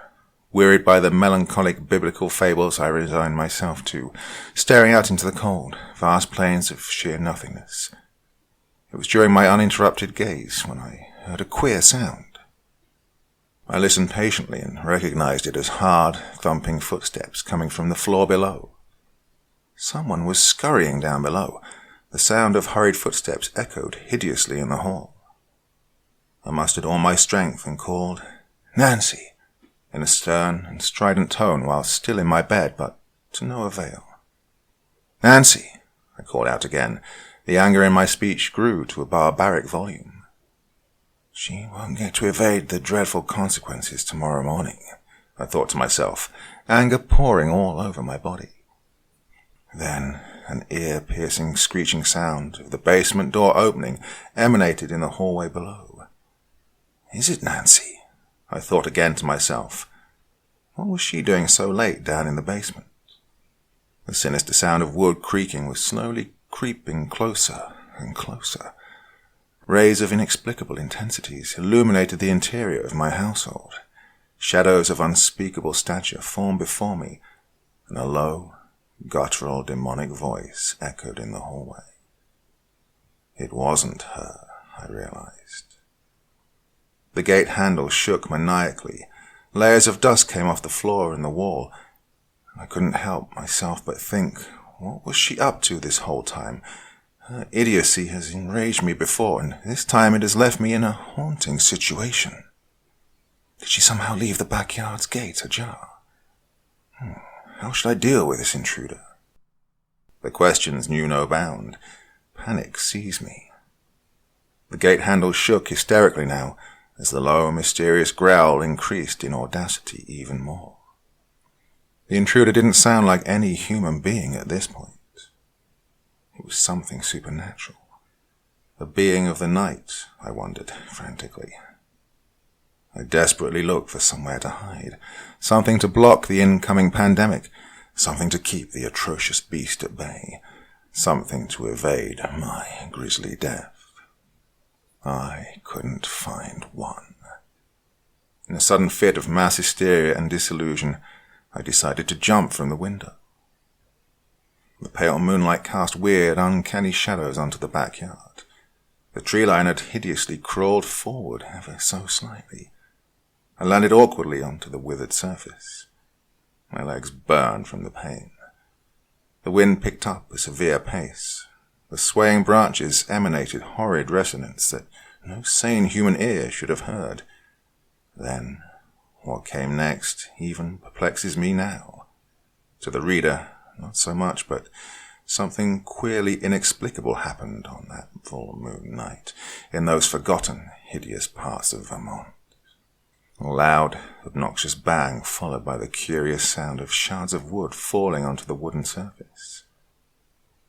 Speaker 1: Wearied by the melancholic biblical fables I resigned myself to, staring out into the cold, vast plains of sheer nothingness. It was during my uninterrupted gaze when I heard a queer sound. I listened patiently and recognized it as hard, thumping footsteps coming from the floor below. Someone was scurrying down below. The sound of hurried footsteps echoed hideously in the hall. I mustered all my strength and called, "Nancy!" in a stern and strident tone while still in my bed, but to no avail. "Nancy!" I called out again. The anger in my speech grew to a barbaric volume. She won't get to evade the dreadful consequences tomorrow morning, I thought to myself, anger pouring all over my body. Then an ear-piercing screeching sound of the basement door opening emanated in the hallway below. "Is it Nancy?" I thought again to myself. What was she doing so late down in the basement? The sinister sound of wood creaking was slowly creeping closer and closer. Rays of inexplicable intensities illuminated the interior of my household. Shadows of unspeakable stature formed before me, and a low, guttural, demonic voice echoed in the hallway. It wasn't her, I realized. The gate handle shook maniacally. Layers of dust came off the floor and the wall. I couldn't help myself but think, what was she up to this whole time? Her idiocy has enraged me before, and this time it has left me in a haunting situation. Did she somehow leave the backyard's gate ajar? How should I deal with this intruder? The questions knew no bound. Panic seized me. The gate handle shook hysterically now, as the low, mysterious growl increased in audacity even more. The intruder didn't sound like any human being at this point. It was something supernatural. A being of the night, I wondered frantically. I desperately looked for somewhere to hide, something to block the incoming pandemic, something to keep the atrocious beast at bay, something to evade my grisly death. I couldn't find one. In a sudden fit of mass hysteria and disillusion, I decided to jump from the window. The pale moonlight cast weird, uncanny shadows onto the backyard. The tree line had hideously crawled forward ever so slightly. I landed awkwardly onto the withered surface. My legs burned from the pain. The wind picked up a severe pace. The swaying branches emanated horrid resonance that no sane human ear should have heard. Then, what came next even perplexes me now. To the reader, not so much, but something queerly inexplicable happened on that full moon night in those forgotten, hideous parts of Vermont. A loud, obnoxious bang followed by the curious sound of shards of wood falling onto the wooden surface.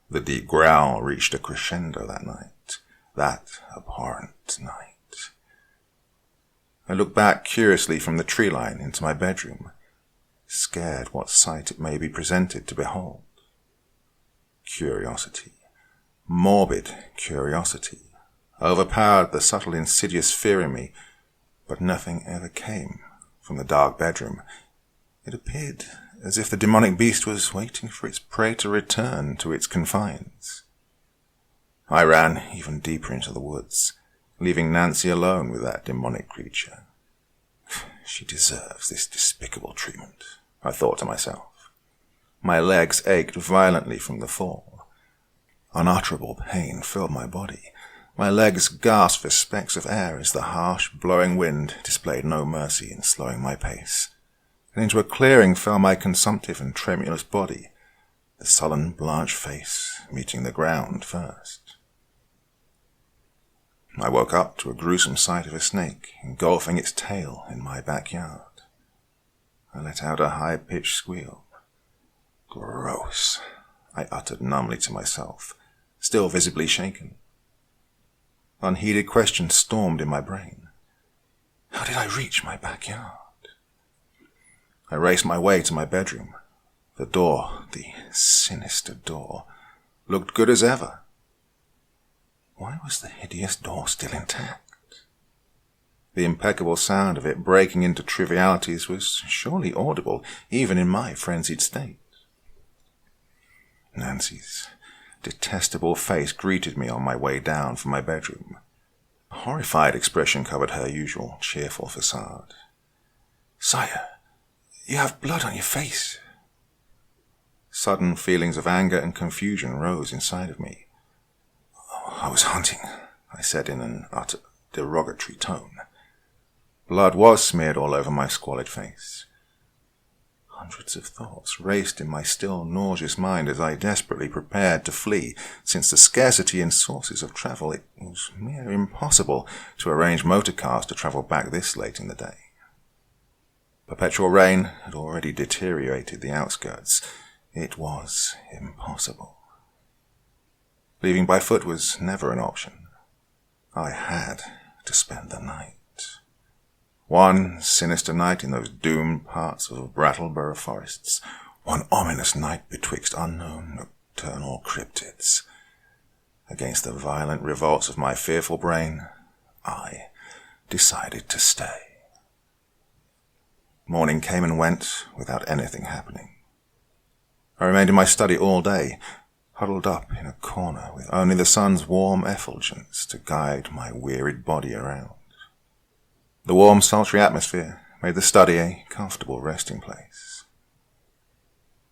Speaker 1: The deep growl reached a crescendo that night, that abhorrent night. I looked back curiously from the tree line into my bedroom, scared what sight it may be presented to behold. Curiosity, morbid curiosity, overpowered the subtle insidious fear in me, but nothing ever came from the dark bedroom. It appeared as if the demonic beast was waiting for its prey to return to its confines. I ran even deeper into the woods, leaving Nancy alone with that demonic creature. She deserves this despicable treatment, I thought to myself. My legs ached violently from the fall. Unutterable pain filled my body. My legs gasped for specks of air as the harsh, blowing wind displayed no mercy in slowing my pace. And into a clearing fell my consumptive and tremulous body, the sullen, blanched face meeting the ground first. I woke up to a gruesome sight of a snake engulfing its tail in my backyard. I let out a high-pitched squeal. Gross, I uttered numbly to myself, still visibly shaken. Unheeded questions stormed in my brain. How did I reach my backyard? I raced my way to my bedroom. The door, the sinister door, looked good as ever. Why was the hideous door still intact? The impeccable sound of it breaking into trivialities was surely audible, even in my frenzied state. Nancy's detestable face greeted me on my way down from my bedroom. A horrified expression covered her usual cheerful facade. "Sire, you have blood on your face." Sudden feelings of anger and confusion rose inside of me. "I was hunting," I said in an utter derogatory tone. Blood was smeared all over my squalid face. Hundreds of thoughts raced in my still nauseous mind as I desperately prepared to flee. Since the scarcity in sources of travel, it was mere impossible to arrange motor cars to travel back this late in the day. Perpetual rain had already deteriorated the outskirts. It was impossible. Leaving by foot was never an option. I had to spend the night. One sinister night in those doomed parts of Brattleboro forests. One ominous night betwixt unknown nocturnal cryptids. Against the violent revolts of my fearful brain, I decided to stay. Morning came and went without anything happening. I remained in my study all day, huddled up in a corner with only the sun's warm effulgence to guide my wearied body around. The warm, sultry atmosphere made the study a comfortable resting place.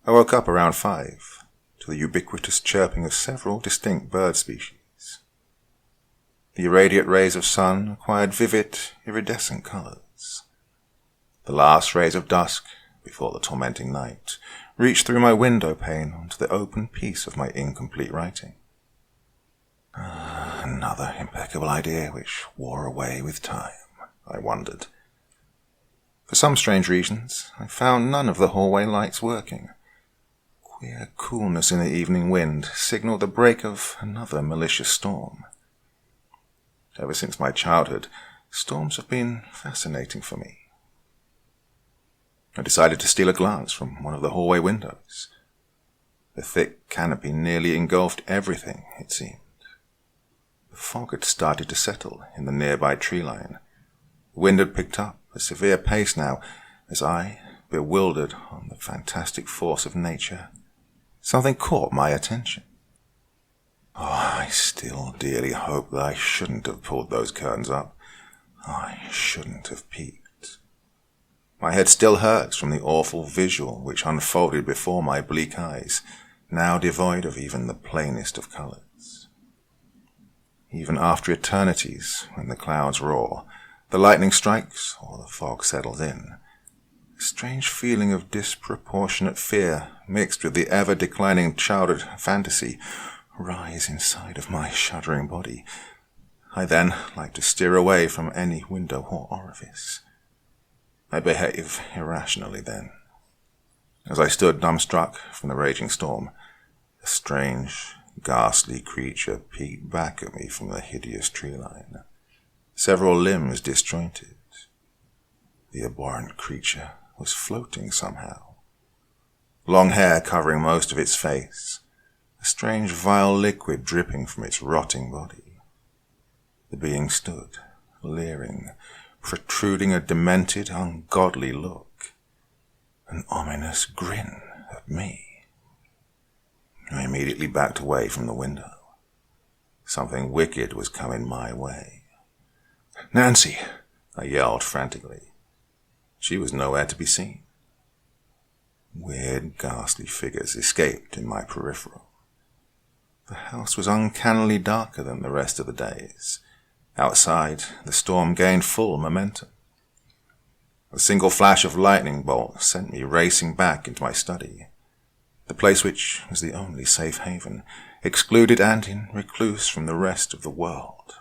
Speaker 1: I woke up around 5 to the ubiquitous chirping of several distinct bird species. The irradiate rays of sun acquired vivid, iridescent colors. The last rays of dusk, before the tormenting night, reached through my window pane onto the open piece of my incomplete writing. Another impeccable idea which wore away with time, I wondered. For some strange reasons, I found none of the hallway lights working. Queer coolness in the evening wind signaled the break of another malicious storm. Ever since my childhood, storms have been fascinating for me. I decided to steal a glance from one of the hallway windows. The thick canopy nearly engulfed everything, it seemed. The fog had started to settle in the nearby tree line. The wind had picked up a severe pace now, as I, bewildered on the fantastic force of nature, something caught my attention. I still dearly hope that I shouldn't have pulled those curtains up. I shouldn't have peeked. My head still hurts from the awful visual which unfolded before my bleak eyes, now devoid of even the plainest of colors. Even after eternities, when the clouds roar, the lightning strikes, or the fog settles in, a strange feeling of disproportionate fear, mixed with the ever-declining childhood fantasy, rise inside of my shuddering body. I then like to steer away from any window or orifice. I behave irrationally then. As I stood dumbstruck from the raging storm, a strange, ghastly creature peeked back at me from the hideous tree line. Several limbs disjointed. The abhorrent creature was floating somehow. Long hair covering most of its face, a strange vile liquid dripping from its rotting body. The being stood, leering, protruding a demented, ungodly look, an ominous grin at me. I immediately backed away from the window. Something wicked was coming my way. "Nancy!" I yelled frantically. She was nowhere to be seen. Weird, ghastly figures escaped in my peripheral. The house was uncannily darker than the rest of the days. Outside, the storm gained full momentum. A single flash of lightning bolt sent me racing back into my study, the place which was the only safe haven, excluded and in recluse from the rest of the world.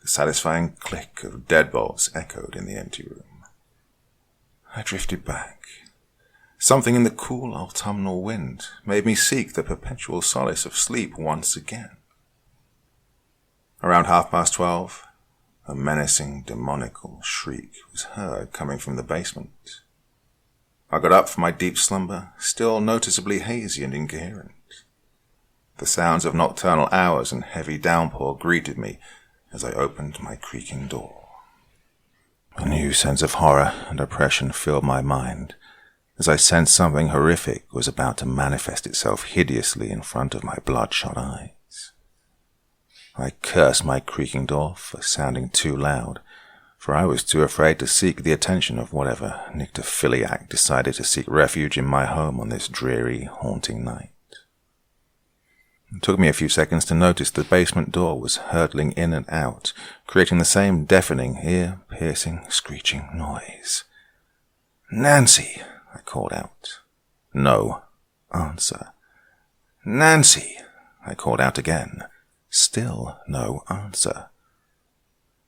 Speaker 1: The satisfying click of deadbolts echoed in the empty room. I drifted back. Something in the cool autumnal wind made me seek the perpetual solace of sleep once again. Around 12:30, a menacing, demoniacal shriek was heard coming from the basement. I got up from my deep slumber, still noticeably hazy and incoherent. The sounds of nocturnal hours and heavy downpour greeted me as I opened my creaking door. A new sense of horror and oppression filled my mind as I sensed something horrific was about to manifest itself hideously in front of my bloodshot eyes. I cursed my creaking door for sounding too loud, for I was too afraid to seek the attention of whatever nyctophiliac decided to seek refuge in my home on this dreary, haunting night. It took me a few seconds to notice the basement door was hurtling in and out, creating the same deafening, ear-piercing, screeching noise. "Nancy!" I called out. No answer. "Nancy!" I called out again. Still no answer.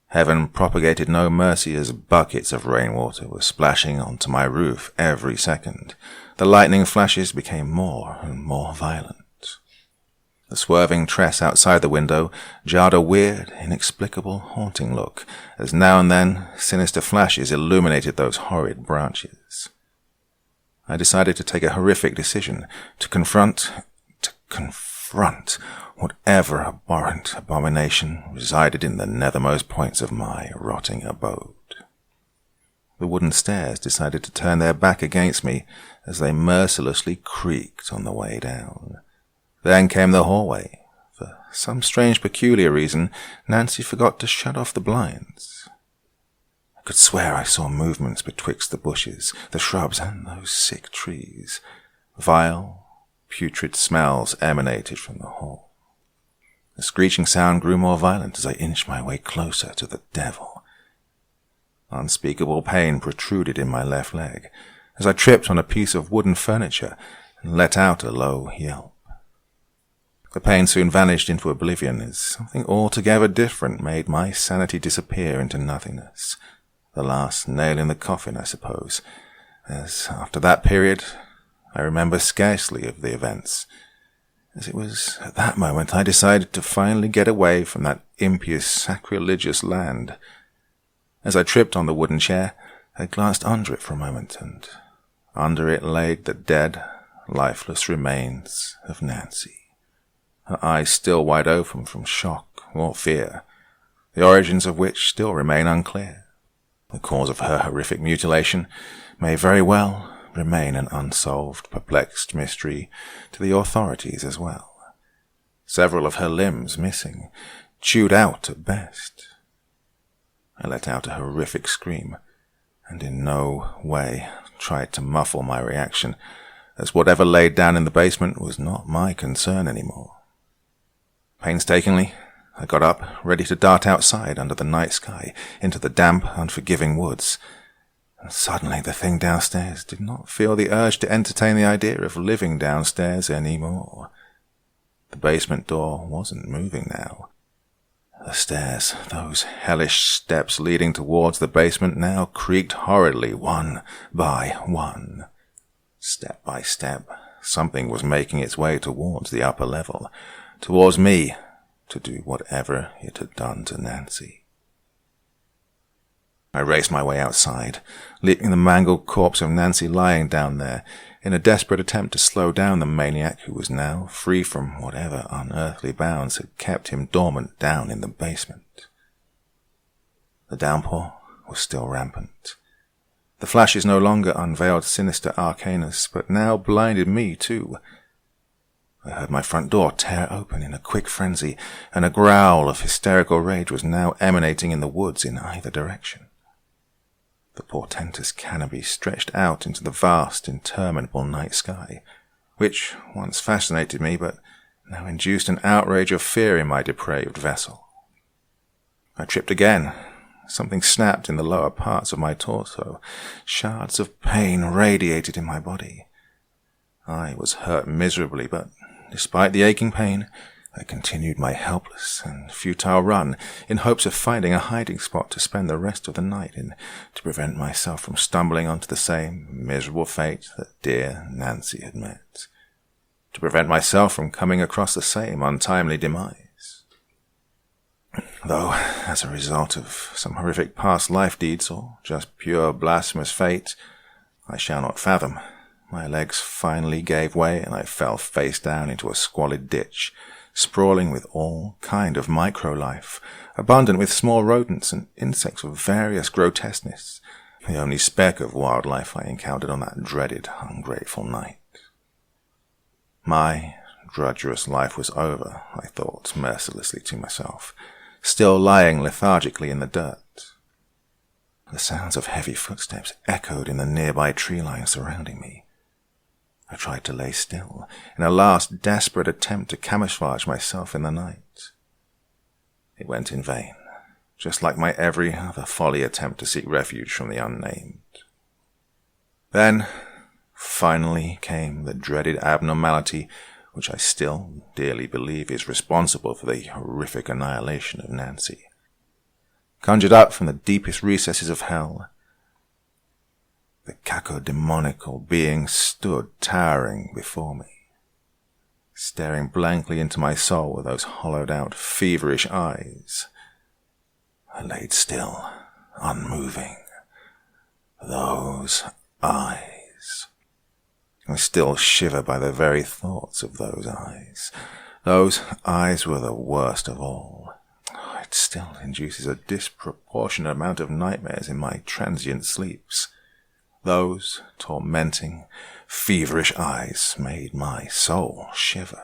Speaker 1: Heaven propagated no mercy as buckets of rainwater were splashing onto my roof every second. The lightning flashes became more and more violent. The swerving tress outside the window jarred a weird, inexplicable, haunting look, as now and then sinister flashes illuminated those horrid branches. I decided to take a horrific decision, to confront whatever abhorrent abomination resided in the nethermost points of my rotting abode. The wooden stairs decided to turn their back against me as they mercilessly creaked on the way down. Then came the hallway. For some strange peculiar reason, Nancy forgot to shut off the blinds. I could swear I saw movements betwixt the bushes, the shrubs, and those sick trees. Vile, putrid smells emanated from the hall. The screeching sound grew more violent as I inched my way closer to the devil. Unspeakable pain protruded in my left leg as I tripped on a piece of wooden furniture and let out a low yelp. The pain soon vanished into oblivion as something altogether different made my sanity disappear into nothingness. The last nail in the coffin, I suppose, as after that period I remember scarcely of the events, as it was at that moment I decided to finally get away from that impious, sacrilegious land. As I tripped on the wooden chair, I glanced under it for a moment, and under it lay the dead, lifeless remains of Nancy, her eyes still wide open from shock or fear, the origins of which still remain unclear. The cause of her horrific mutilation may very well remain an unsolved, perplexed mystery to the authorities as well. Several of her limbs missing, chewed out at best. I let out a horrific scream, and in no way tried to muffle my reaction, as whatever lay down in the basement was not my concern anymore. Painstakingly, I got up, ready to dart outside under the night sky, into the damp, unforgiving woods. And suddenly the thing downstairs did not feel the urge to entertain the idea of living downstairs any more. The basement door wasn't moving now. The stairs, those hellish steps leading towards the basement, now creaked horridly one by one. Step by step, something was making its way towards the upper level, towards me, to do whatever it had done to Nancy. I raced my way outside, leaving the mangled corpse of Nancy lying down there, in a desperate attempt to slow down the maniac who was now free from whatever unearthly bounds had kept him dormant down in the basement. The downpour was still rampant. The flashes no longer unveiled sinister arcanus, but now blinded me too. I heard my front door tear open in a quick frenzy, and a growl of hysterical rage was now emanating in the woods in either direction. The portentous canopy stretched out into the vast, interminable night sky, which once fascinated me, but now induced an outrage of fear in my depraved vessel. I tripped again. Something snapped in the lower parts of my torso. Shards of pain radiated in my body. I was hurt miserably, but despite the aching pain, I continued my helpless and futile run in hopes of finding a hiding spot to spend the rest of the night in, to prevent myself from stumbling onto the same miserable fate that dear Nancy had met, to prevent myself from coming across the same untimely demise. Though, as a result of some horrific past life deeds or just pure blasphemous fate, I shall not fathom, my legs finally gave way and I fell face down into a squalid ditch, sprawling with all kind of micro-life, abundant with small rodents and insects of various grotesqueness, the only speck of wildlife I encountered on that dreaded, ungrateful night. My drudgerous life was over, I thought mercilessly to myself, still lying lethargically in the dirt. The sounds of heavy footsteps echoed in the nearby tree line surrounding me. I tried to lay still, in a last desperate attempt to camouflage myself in the night. It went in vain, just like my every other folly attempt to seek refuge from the unnamed. Then, finally came the dreaded abnormality which I still dearly believe is responsible for the horrific annihilation of Nancy. Conjured up from the deepest recesses of hell, the cacodemonical being stood towering before me, staring blankly into my soul with those hollowed-out, feverish eyes. I laid still, unmoving. Those eyes. I still shiver by the very thoughts of those eyes. Those eyes were the worst of all. It still induces a disproportionate amount of nightmares in my transient sleeps. Those tormenting, feverish eyes made my soul shiver.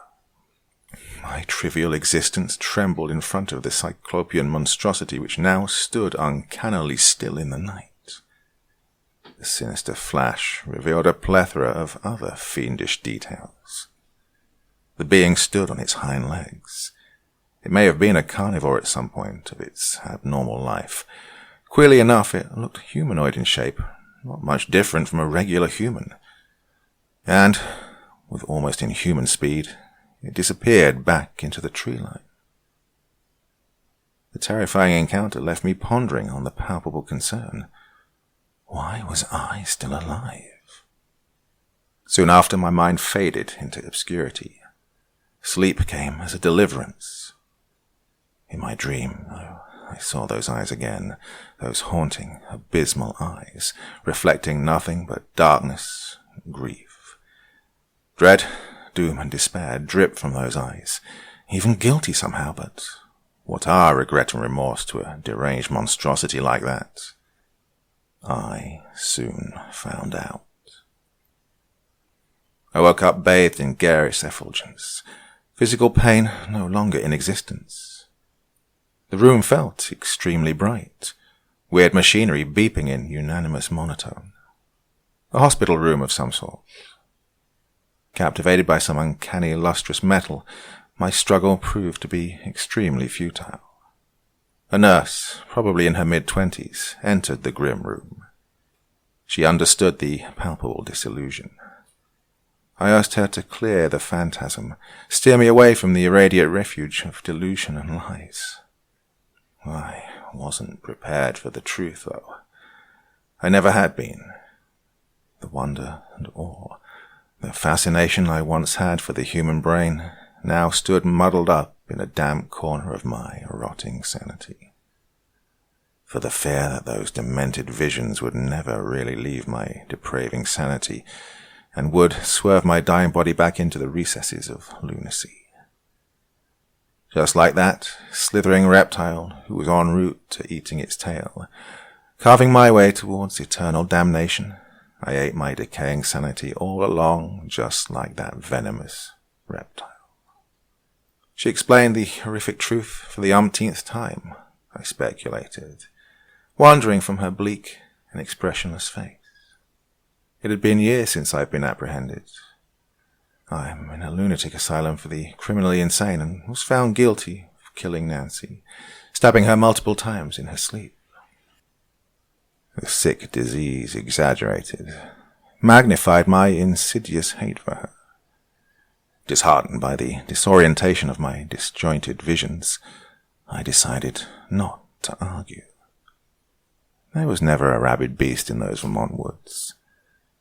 Speaker 1: My trivial existence trembled in front of the cyclopean monstrosity which now stood uncannily still in the night. The sinister flash revealed a plethora of other fiendish details. The being stood on its hind legs. It may have been a carnivore at some point of its abnormal life. Queerly enough, it looked humanoid in shape, not much different from a regular human. And, with almost inhuman speed, it disappeared back into the tree line. The terrifying encounter left me pondering on the palpable concern. Why was I still alive? Soon after, my mind faded into obscurity. Sleep came as a deliverance. In my dream, I saw those eyes again, those haunting, abysmal eyes, reflecting nothing but darkness and grief. Dread, doom, and despair dripped from those eyes, even guilty somehow, but what are regret and remorse to a deranged monstrosity like that? I soon found out. I woke up bathed in garish effulgence, physical pain no longer in existence. The room felt extremely bright, weird machinery beeping in unanimous monotone. A hospital room of some sort. Captivated by some uncanny lustrous metal, my struggle proved to be extremely futile. A nurse, probably in her mid-20s, entered the grim room. She understood the palpable disillusion. I asked her to clear the phantasm, steer me away from the irradiate refuge of delusion and lies. I wasn't prepared for the truth, though. I never had been. The wonder and awe, the fascination I once had for the human brain, now stood muddled up in a damp corner of my rotting sanity. For the fear that those demented visions would never really leave my depraving sanity, and would swerve my dying body back into the recesses of lunacy. Just like that slithering reptile who was en route to eating its tail, carving my way towards eternal damnation, I ate my decaying sanity all along, just like that venomous reptile. She explained the horrific truth for the umpteenth time, I speculated, wandering from her bleak and expressionless face. It had been years since I'd been apprehended. I'm in a lunatic asylum for the criminally insane and was found guilty of killing Nancy, stabbing her multiple times in her sleep. The sick disease exaggerated, magnified my insidious hate for her. Disheartened by the disorientation of my disjointed visions, I decided not to argue. There was never a rabid beast in those Vermont woods.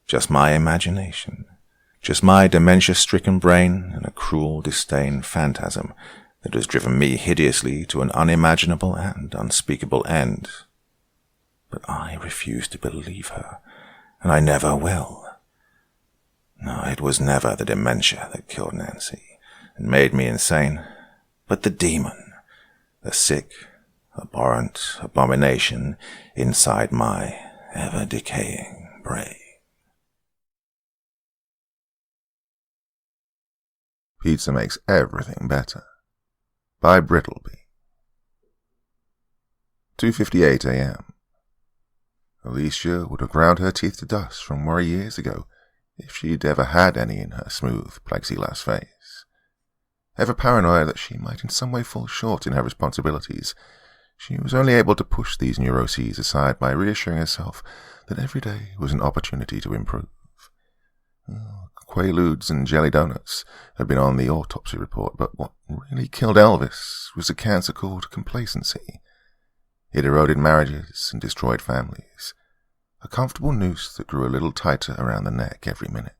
Speaker 1: Just my imagination, just my dementia-stricken brain and a cruel disdain phantasm that has driven me hideously to an unimaginable and unspeakable end. But I refuse to believe her, and I never will. No, it was never the dementia that killed Nancy and made me insane, but the demon, the sick, abhorrent abomination inside my ever-decaying brain.
Speaker 2: Pizza Makes Everything Better by Brittleby. 2:58 a.m. Alicia would have ground her teeth to dust from worry years ago if she'd ever had any in her smooth plexiglass face. Ever paranoid that she might in some way fall short in her responsibilities, she was only able to push these neuroses aside by reassuring herself that every day was an opportunity to improve. Quaaludes and jelly donuts had been on the autopsy report, but what really killed Elvis was a cancer called complacency. It eroded marriages and destroyed families, a comfortable noose that grew a little tighter around the neck every minute.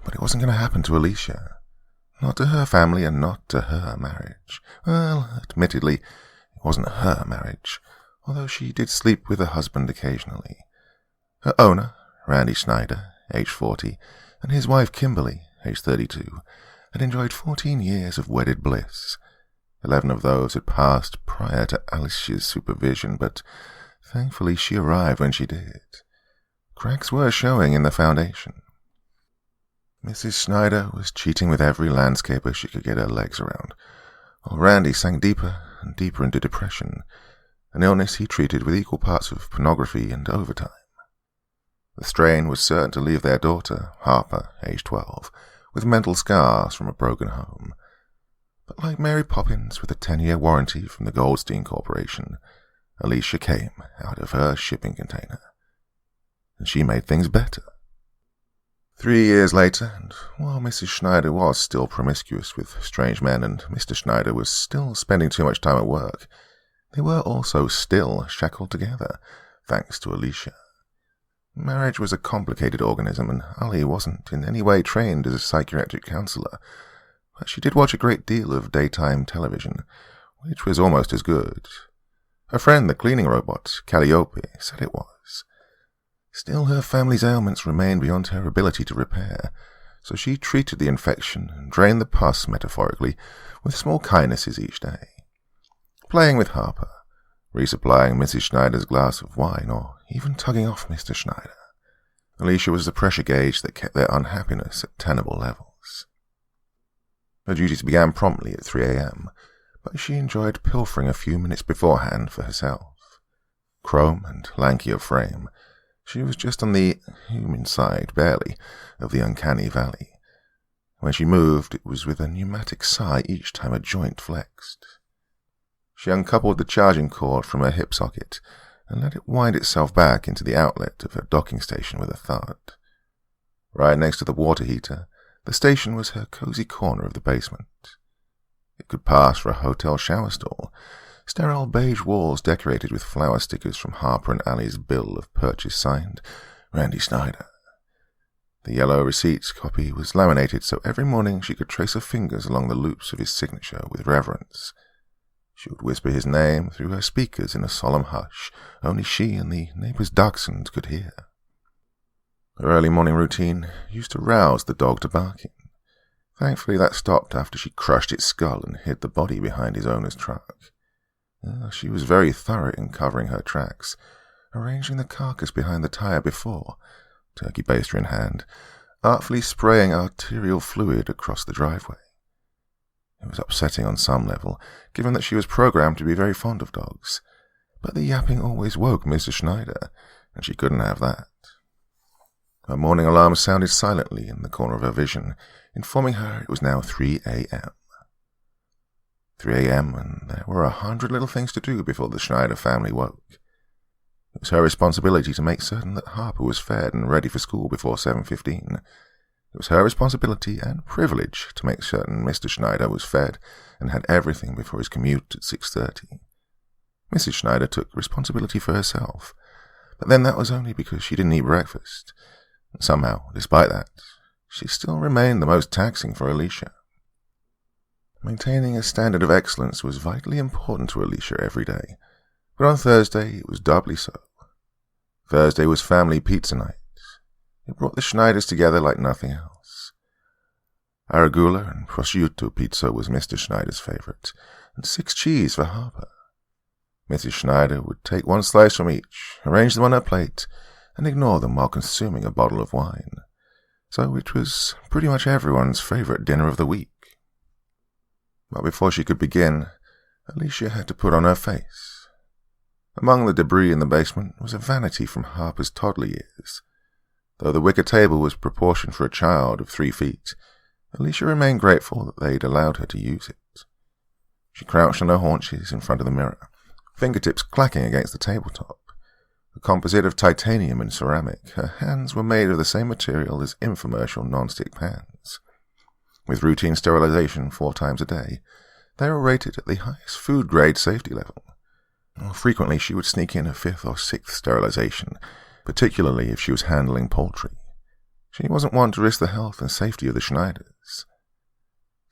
Speaker 2: But it wasn't going to happen to Alicia. Not to her family and not to her marriage. Well, admittedly, it wasn't her marriage, although she did sleep with her husband occasionally. Her owner, Randy Schneider, age 40, and his wife Kimberly, age 32, had enjoyed 14 years of wedded bliss. 11 of those had passed prior to Alicia's supervision, but thankfully she arrived when she did. Cracks were showing in the foundation. Mrs. Schneider was cheating with every landscaper she could get her legs around, while Randy sank deeper and deeper into depression, an illness he treated with equal parts of pornography and overtime. The strain was certain to leave their daughter, Harper, age 12, with mental scars from a broken home. But like Mary Poppins with a 10-year warranty from the Goldstein Corporation, Alicia came out of her shipping container. And she made things better. 3 years later, and while Mrs. Schneider was still promiscuous with strange men and Mr. Schneider was still spending too much time at work, they were also still shackled together, thanks to Alicia. Marriage was a complicated organism, and Ali wasn't in any way trained as a psychiatric counselor, but she did watch a great deal of daytime television, which was almost as good. Her friend, the cleaning robot, Calliope, said it was. Still, her family's ailments remained beyond her ability to repair, so she treated the infection and drained the pus, metaphorically, with small kindnesses each day. Playing with Harper, resupplying Mrs. Schneider's glass of wine, or even tugging off Mr. Schneider. Alicia was the pressure gauge that kept their unhappiness at tenable levels. Her duties began promptly at 3 a.m., but she enjoyed pilfering a few minutes beforehand for herself. Chrome and lanky of frame, she was just on the human side, barely, of the uncanny valley. When she moved, it was with a pneumatic sigh each time a joint flexed. She uncoupled the charging cord from her hip socket and let it wind itself back into the outlet of her docking station with a thud. Right next to the water heater, the station was her cozy corner of the basement. It could pass for a hotel shower stall, sterile beige walls decorated with flower stickers from Harper and Allie's bill of purchase signed Randy Schneider. The yellow receipt copy was laminated so every morning she could trace her fingers along the loops of his signature with reverence. She would whisper his name through her speakers in a solemn hush only she and the neighbor's dachshund could hear. Her early morning routine used to rouse the dog to barking. Thankfully that stopped after she crushed its skull and hid the body behind his owner's truck. She was very thorough in covering her tracks, arranging the carcass behind the tire before, turkey baster in hand, artfully spraying arterial fluid across the driveway. It was upsetting on some level, given that she was programmed to be very fond of dogs, but the yapping always woke Mr. Schneider, and she couldn't have that. Her morning alarm sounded silently in the corner of her vision, informing her it was now 3 a.m. 3 a.m., and there were 100 little things to do before the Schneider family woke. It was her responsibility to make certain that Harper was fed and ready for school before 7:15. It was her responsibility and privilege to make certain Mr. Schneider was fed and had everything before his commute at 6:30. Mrs. Schneider took responsibility for herself, but then that was only because she didn't eat breakfast. And somehow, despite that, she still remained the most taxing for Alicia. Maintaining a standard of excellence was vitally important to Alicia every day, but on Thursday it was doubly so. Thursday was family pizza night. It brought the Schneiders together like nothing else. Arugula and prosciutto pizza was Mr. Schneider's favorite, and 6 cheese for Harper. Mrs. Schneider would take 1 slice from each, arrange them on her plate, and ignore them while consuming a bottle of wine. So it was pretty much everyone's favorite dinner of the week. But before she could begin, Alicia had to put on her face. Among the debris in the basement was a vanity from Harper's toddler years. Though the wicker table was proportioned for a child of 3 feet, Alicia remained grateful that they'd allowed her to use it. She crouched on her haunches in front of the mirror, fingertips clacking against the tabletop. A composite of titanium and ceramic, her hands were made of the same material as infomercial non-stick pans. With routine sterilization 4 times a day, they were rated at the highest food-grade safety level. Frequently she would sneak in a 5th or 6th sterilization, particularly if she was handling poultry. She wasn't one to risk the health and safety of the Schneiders.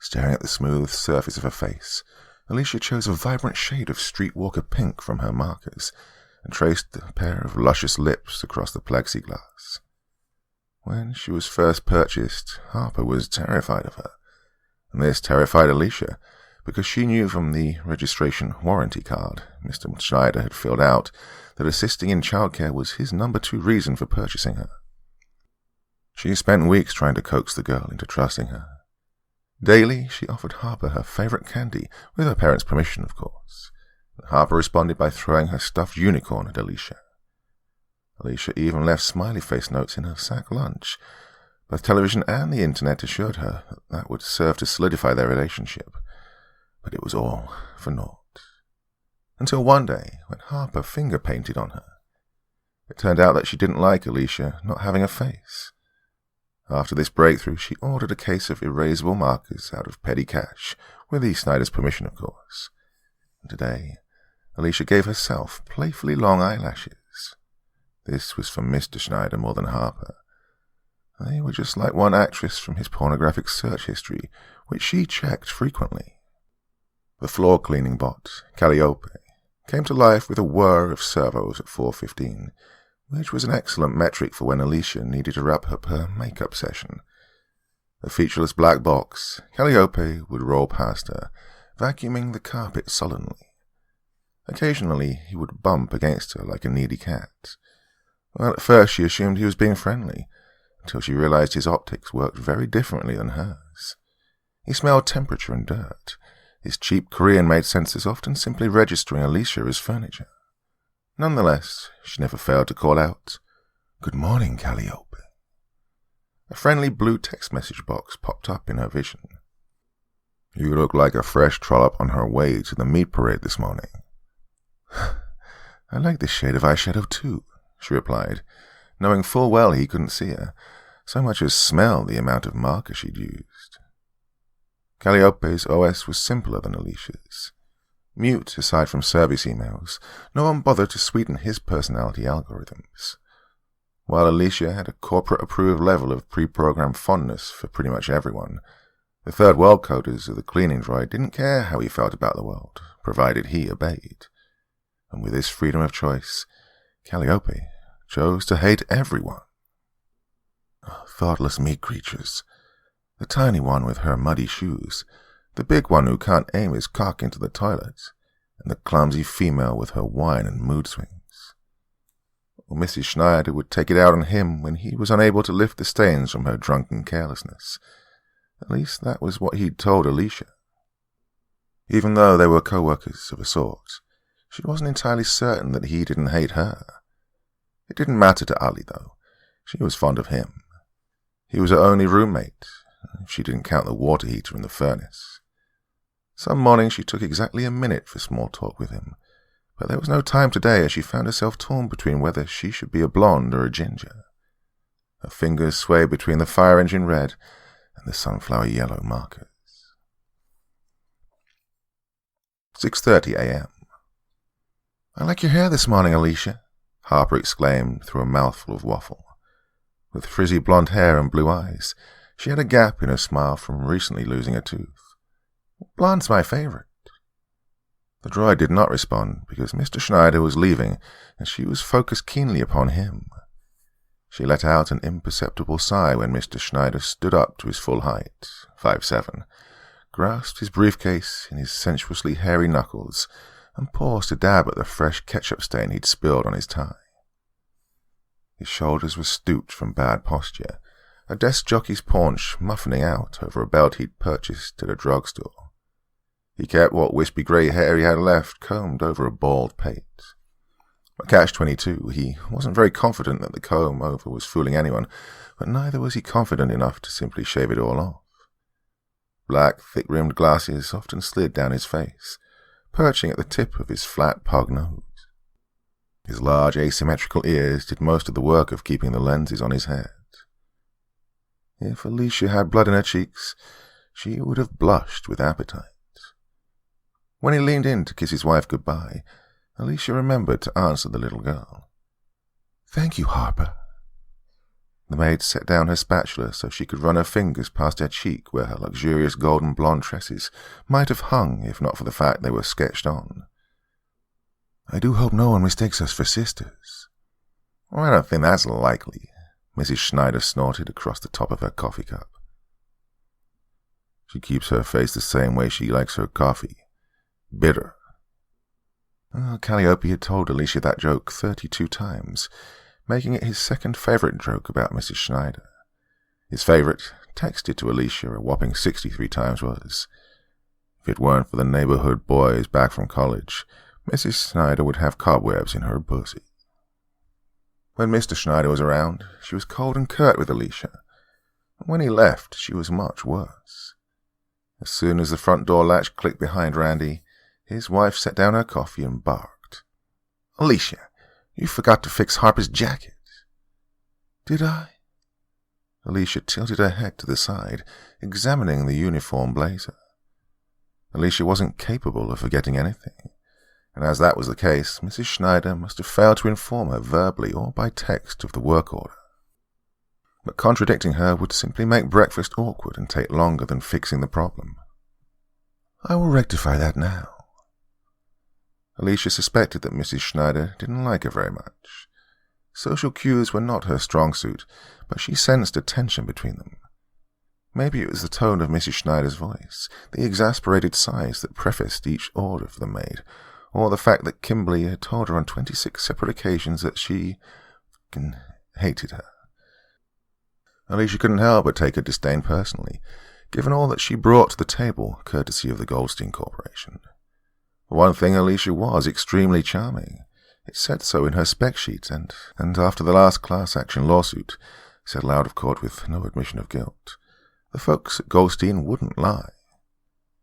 Speaker 2: Staring at the smooth surface of her face, Alicia chose a vibrant shade of streetwalker pink from her markers and traced a pair of luscious lips across the plexiglass. When she was first purchased, Harper was terrified of her, and this terrified Alicia because she knew from the registration warranty card Mr. Schneider had filled out that assisting in childcare was his number 2 reason for purchasing her. She spent weeks trying to coax the girl into trusting her. Daily, she offered Harper her favorite candy, with her parents' permission, of course. Harper responded by throwing her stuffed unicorn at Alicia. Alicia even left smiley-face notes in her sack lunch. Both television and the internet assured her that would serve to solidify their relationship. But it was all for naught. Until one day, when Harper finger-painted on her. It turned out that she didn't like Alicia not having a face. After this breakthrough, she ordered a case of erasable markers out of petty cash, with the Schneiders' permission, of course. And today, Alicia gave herself playfully long eyelashes. This was for Mr. Schneider more than Harper. They were just like one actress from his pornographic search history, which she checked frequently. The floor-cleaning bot, Calliope, came to life with a whir of servos at 4:15, which was an excellent metric for when Alicia needed to wrap up her makeup session. A featureless black box, Calliope would roll past her, vacuuming the carpet sullenly. Occasionally he would bump against her like a needy cat. Well, at first she assumed he was being friendly, until she realized his optics worked very differently than hers. He smelled temperature and dirt, his cheap Korean-made sensors often simply registering Alicia as furniture. Nonetheless, she never failed to call out, "Good morning, Calliope." A friendly blue text message box popped up in her vision. "You look like a fresh trollop on her way to the meat parade this morning." "I like this shade of eyeshadow too," she replied, knowing full well he couldn't see her, so much as smell the amount of marker she'd used. Calliope's OS was simpler than Alicia's. Mute, aside from service emails, no one bothered to sweeten his personality algorithms. While Alicia had a corporate-approved level of pre-programmed fondness for pretty much everyone, the third world coders of the cleaning droid didn't care how he felt about the world, provided he obeyed. And with this freedom of choice, Calliope chose to hate everyone. Thoughtless meat creatures. The tiny one with her muddy shoes, the big one who can't aim his cock into the toilet, and the clumsy female with her whine and mood swings. Well, Mrs. Schneider would take it out on him when he was unable to lift the stains from her drunken carelessness. At least that was what he'd told Alicia. Even though they were co-workers of a sort, she wasn't entirely certain that he didn't hate her. It didn't matter to Ali, though. She was fond of him. He was her only roommate, if she didn't count the water heater in the furnace. Some mornings she took exactly a minute for small talk with him, but there was no time today as she found herself torn between whether she should be a blonde or a ginger. Her fingers swayed between the fire engine red and the sunflower yellow markers. 6:30 a.m. "I like your hair this morning, Alicia," Harper exclaimed through a mouthful of waffle. With frizzy blonde hair and blue eyes, she had a gap in her smile from recently losing a tooth. "Blonde's my favorite." The droid did not respond because Mr. Schneider was leaving and she was focused keenly upon him. She let out an imperceptible sigh when Mr. Schneider stood up to his full height, 5'7", grasped his briefcase in his sensuously hairy knuckles, and paused to dab at the fresh ketchup stain he'd spilled on his tie. His shoulders were stooped from bad posture, a desk jockey's paunch muffining out over a belt he'd purchased at a drugstore. He kept what wispy grey hair he had left combed over a bald pate. A catch-22, he wasn't very confident that the comb-over was fooling anyone, but neither was he confident enough to simply shave it all off. Black, thick-rimmed glasses often slid down his face, perching at the tip of his flat pug nose. His large asymmetrical ears did most of the work of keeping the lenses on his head. If Alicia had blood in her cheeks, she would have blushed with appetite. When he leaned in to kiss his wife goodbye, Alicia remembered to answer the little girl. "Thank you, Harper." The maid set down her spatula so she could run her fingers past her cheek where her luxurious golden blonde tresses might have hung if not for the fact they were sketched on. "I do hope no one mistakes us for sisters." "I don't think that's likely," Mrs. Schneider snorted across the top of her coffee cup. "She keeps her face the same way she likes her coffee. Bitter." Calliope had told Alicia that joke 32 times, making it his second favorite joke about Mrs. Schneider. His favorite, texted to Alicia a whopping 63 times, was, "If it weren't for the neighborhood boys back from college, Mrs. Schneider would have cobwebs in her pussy." When Mr. Schneider was around, she was cold and curt with Alicia. When he left, she was much worse. As soon as the front door latch clicked behind Randy, his wife set down her coffee and barked. "Alicia, you forgot to fix Harper's jacket." "Did I?" Alicia tilted her head to the side, examining the uniform blazer. Alicia wasn't capable of forgetting anything, and as that was the case, Mrs. Schneider must have failed to inform her verbally or by text of the work order. But contradicting her would simply make breakfast awkward and take longer than fixing the problem. "I will rectify that now." Alicia suspected that Mrs. Schneider didn't like her very much. Social cues were not her strong suit, but she sensed a tension between them. Maybe it was the tone of Mrs. Schneider's voice, the exasperated sighs that prefaced each order for the maid, or the fact that Kimberly had told her on 26 separate occasions that she hated her. Alicia couldn't help but take her disdain personally, given all that she brought to the table, courtesy of the Goldstein Corporation. For one thing, Alicia was extremely charming. It said so in her spec sheet, and after the last class action lawsuit, settled out of court with no admission of guilt, the folks at Goldstein wouldn't lie.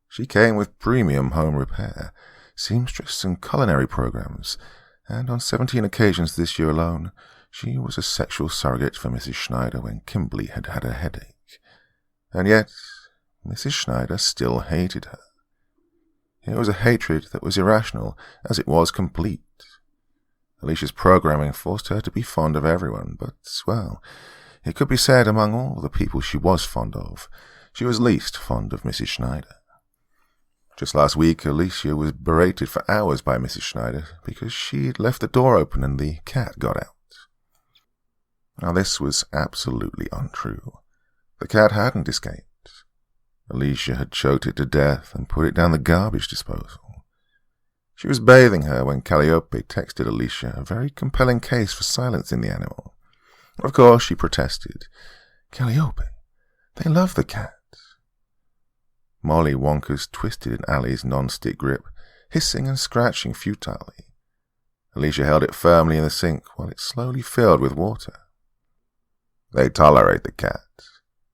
Speaker 2: She came with premium home repair, seamstress and culinary programs, and on 17 occasions this year alone, she was a sexual surrogate for Mrs. Schneider when Kimberly had had a headache. And yet, Mrs. Schneider still hated her. It was a hatred that was irrational, as it was complete. Alicia's programming forced her to be fond of everyone, but, well, it could be said among all the people she was fond of, she was least fond of Mrs. Schneider. Just last week, Alicia was berated for hours by Mrs. Schneider because she'd left the door open and the cat got out. Now, this was absolutely untrue. The cat hadn't escaped. Alicia had choked it to death and put it down the garbage disposal. She was bathing her when Calliope texted Alicia a very compelling case for silencing the animal. Of course, she protested. "Calliope, they love the cat." Molly Wonkers twisted in Allie's non-stick grip, hissing and scratching futilely. Alicia held it firmly in the sink while it slowly filled with water. "They tolerate the cat.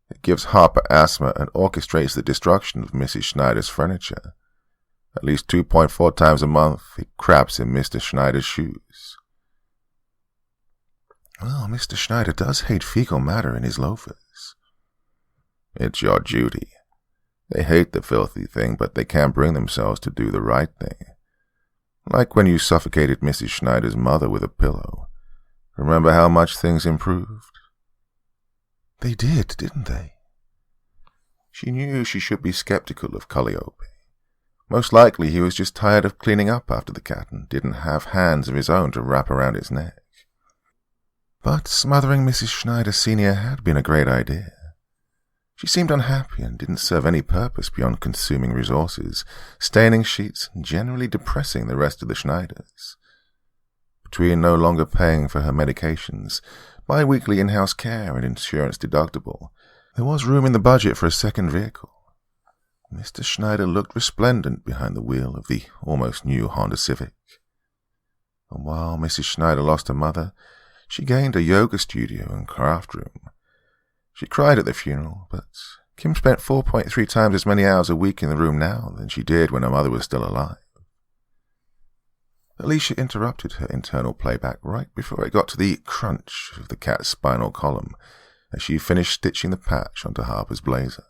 Speaker 2: It gives Harper asthma and orchestrates the destruction of Mrs. Schneider's furniture. At least 2.4 times a month, it craps in Mr. Schneider's shoes." Well, Mr. Schneider does hate fecal matter in his loafers. It's your duty. They hate the filthy thing, but they can't bring themselves to do the right thing. Like when you suffocated Mrs. Schneider's mother with a pillow. Remember how much things improved? They did, didn't they? She knew she should be skeptical of Calliope. Most likely he was just tired of cleaning up after the cat and didn't have hands of his own to wrap around its neck. But smothering Mrs. Schneider Sr. had been a great idea. She seemed unhappy and didn't serve any purpose beyond consuming resources, staining sheets, and generally depressing the rest of the Schneiders. Between no longer paying for her medications, bi-weekly in-house care and insurance deductible, there was room in the budget for a second vehicle. Mr. Schneider looked resplendent behind the wheel of the almost new Honda Civic. And while Mrs. Schneider lost her mother, she gained a yoga studio and craft room. She cried at the funeral, but Kim spent 4.3 times as many hours a week in the room now than she did when her mother was still alive. Alicia interrupted her internal playback right before it got to the crunch of the cat's spinal column as she finished stitching the patch onto Harper's blazer.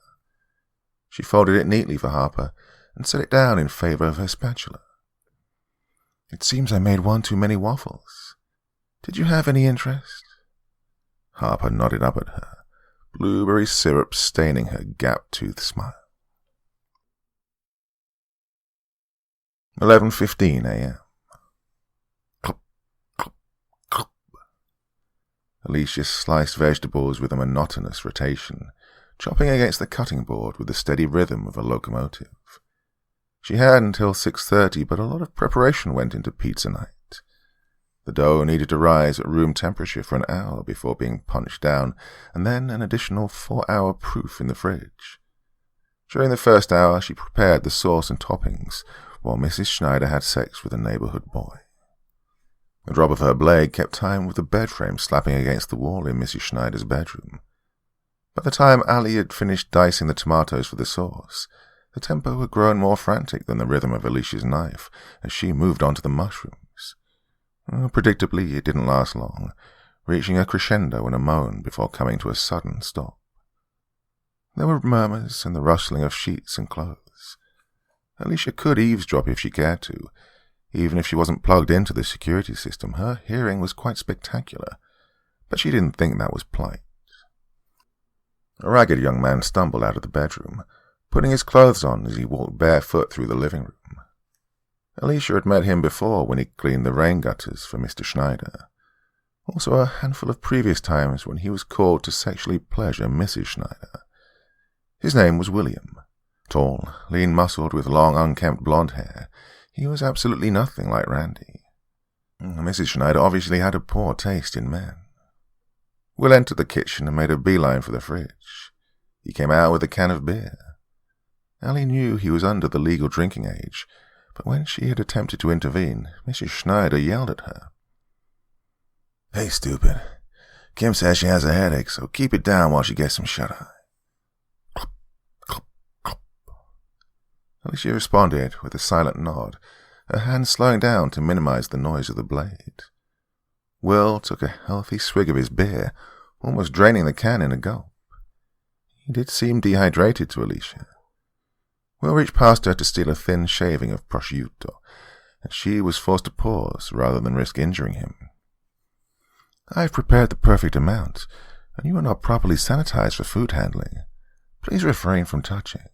Speaker 2: She folded it neatly for Harper and set it down in favor of her spatula. It seems I made one too many waffles. Did you have any interest? Harper nodded up at her, blueberry syrup staining her gap-toothed smile. 11:15 a.m. Clup, clup, clup. Alicia sliced vegetables with a monotonous rotation, chopping against the cutting board with the steady rhythm of a locomotive. She had until 6:30, but a lot of preparation went into pizza night. The dough needed to rise at room temperature for an hour before being punched down, and then an additional 4-hour proof in the fridge. During the first hour, she prepared the sauce and toppings, while Mrs. Schneider had sex with a neighborhood boy. The drop of her blade kept time with the bed frame slapping against the wall in Mrs. Schneider's bedroom. By the time Allie had finished dicing the tomatoes for the sauce, the tempo had grown more frantic than the rhythm of Alicia's knife as she moved on to the mushrooms. Predictably, it didn't last long, reaching a crescendo in a moan before coming to a sudden stop. There were murmurs and the rustling of sheets and clothes. Alicia could eavesdrop if she cared to. Even if she wasn't plugged into the security system, her hearing was quite spectacular, but she didn't think that was polite. A ragged young man stumbled out of the bedroom, putting his clothes on as he walked barefoot through the living room. Alicia had met him before when he cleaned the rain gutters for Mr. Schneider. Also a handful of previous times when he was called to sexually pleasure Mrs. Schneider. His name was William. Tall, lean-muscled with long unkempt blonde hair, he was absolutely nothing like Randy. Mrs. Schneider obviously had a poor taste in men. Will entered the kitchen and made a beeline for the fridge. He came out with a can of beer. Allie knew he was under the legal drinking age, but when she had attempted to intervene, Mrs. Schneider yelled at her. "Hey, stupid. Kim says she has a headache, so keep it down while she gets some shut-eye." Clop, clop, clop. Alicia responded with a silent nod, her hand slowing down to minimize the noise of the blade. Will took a healthy swig of his beer, almost draining the can in a gulp. He did seem dehydrated to Alicia. Will reached past her to steal a thin shaving of prosciutto, and she was forced to pause rather than risk injuring him. "I've prepared the perfect amount, and you are not properly sanitized for food handling. Please refrain from touching."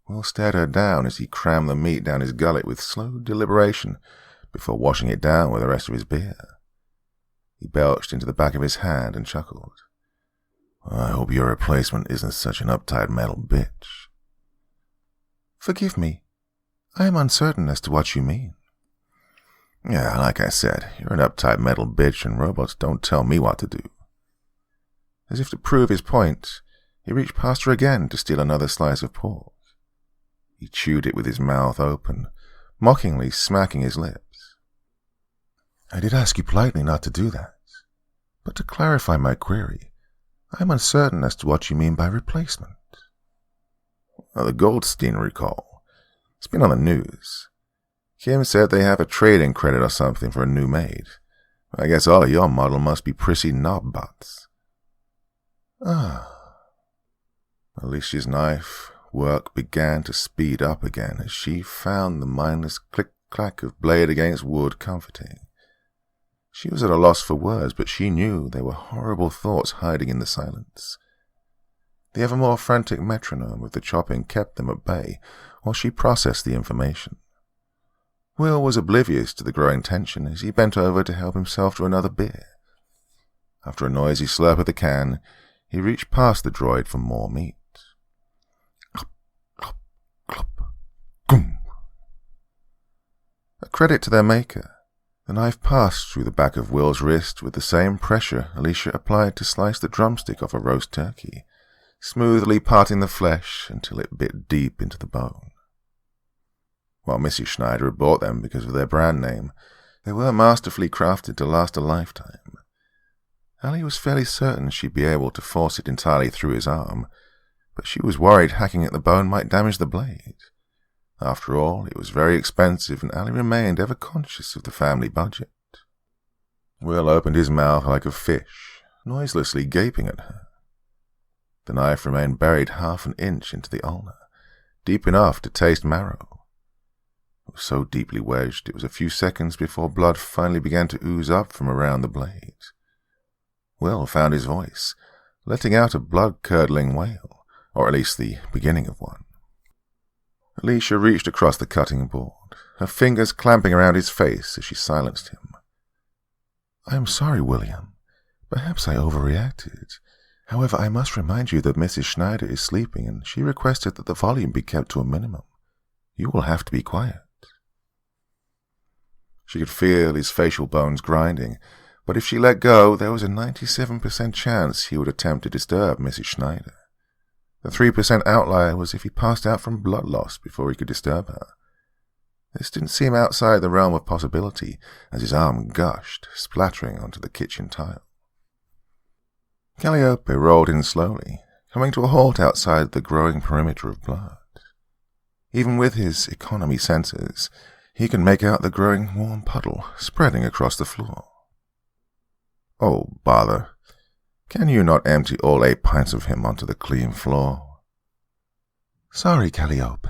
Speaker 2: Will stared her down as he crammed the meat down his gullet with slow deliberation before washing it down with the rest of his beer. He belched into the back of his hand and chuckled. "I hope your replacement isn't such an uptight metal bitch." "Forgive me. I am uncertain as to what you mean." "Yeah, like I said, you're an uptight metal bitch and robots don't tell me what to do." As if to prove his point, he reached past her again to steal another slice of pork. He chewed it with his mouth open, mockingly smacking his lips. "I did ask you politely not to do that. But to clarify my query, I am uncertain as to what you mean by replacement." "The Goldstein recall. It's been on the news. Kim said they have a trade-in credit or something for a new maid. I guess all of your model must be prissy knob butts. Alicia's knife work began to speed up again as she found the mindless click-clack of blade against wood comforting. She was at a loss for words, but she knew there were horrible thoughts hiding in the silence. The ever more frantic metronome of the chopping kept them at bay while she processed the information. Will was oblivious to the growing tension as he bent over to help himself to another beer. After a noisy slurp of the can, he reached past the droid for more meat. Clop, clop, clop, goom. A credit to their maker, the knife passed through the back of Will's wrist with the same pressure Alicia applied to slice the drumstick off a roast turkey, smoothly parting the flesh until it bit deep into the bone. While Mrs. Schneider had bought them because of their brand name, they were masterfully crafted to last a lifetime. Allie was fairly certain she'd be able to force it entirely through his arm, but she was worried hacking at the bone might damage the blade. After all, it was very expensive, and Allie remained ever conscious of the family budget. Will opened his mouth like a fish, noiselessly gaping at her. The knife remained buried half an inch into the ulna, deep enough to taste marrow. It was so deeply wedged it was a few seconds before blood finally began to ooze up from around the blade. Will found his voice, letting out a blood-curdling wail, or at least the beginning of one. Alicia reached across the cutting board, her fingers clamping around his face as she silenced him. "I am sorry, William. Perhaps I overreacted. However, I must remind you that Mrs. Schneider is sleeping, and she requested that the volume be kept to a minimum. You will have to be quiet." She could feel his facial bones grinding, but if she let go, there was a 97% chance he would attempt to disturb Mrs. Schneider. The 3% outlier was if he passed out from blood loss before he could disturb her. This didn't seem outside the realm of possibility, as his arm gushed, splattering onto the kitchen tile. Calliope rolled in slowly, coming to a halt outside the growing perimeter of blood. Even with his economy sensors, he could make out the growing warm puddle spreading across the floor. "Oh, bother. Can you not empty all 8 pints of him onto the clean floor?" "Sorry, Calliope."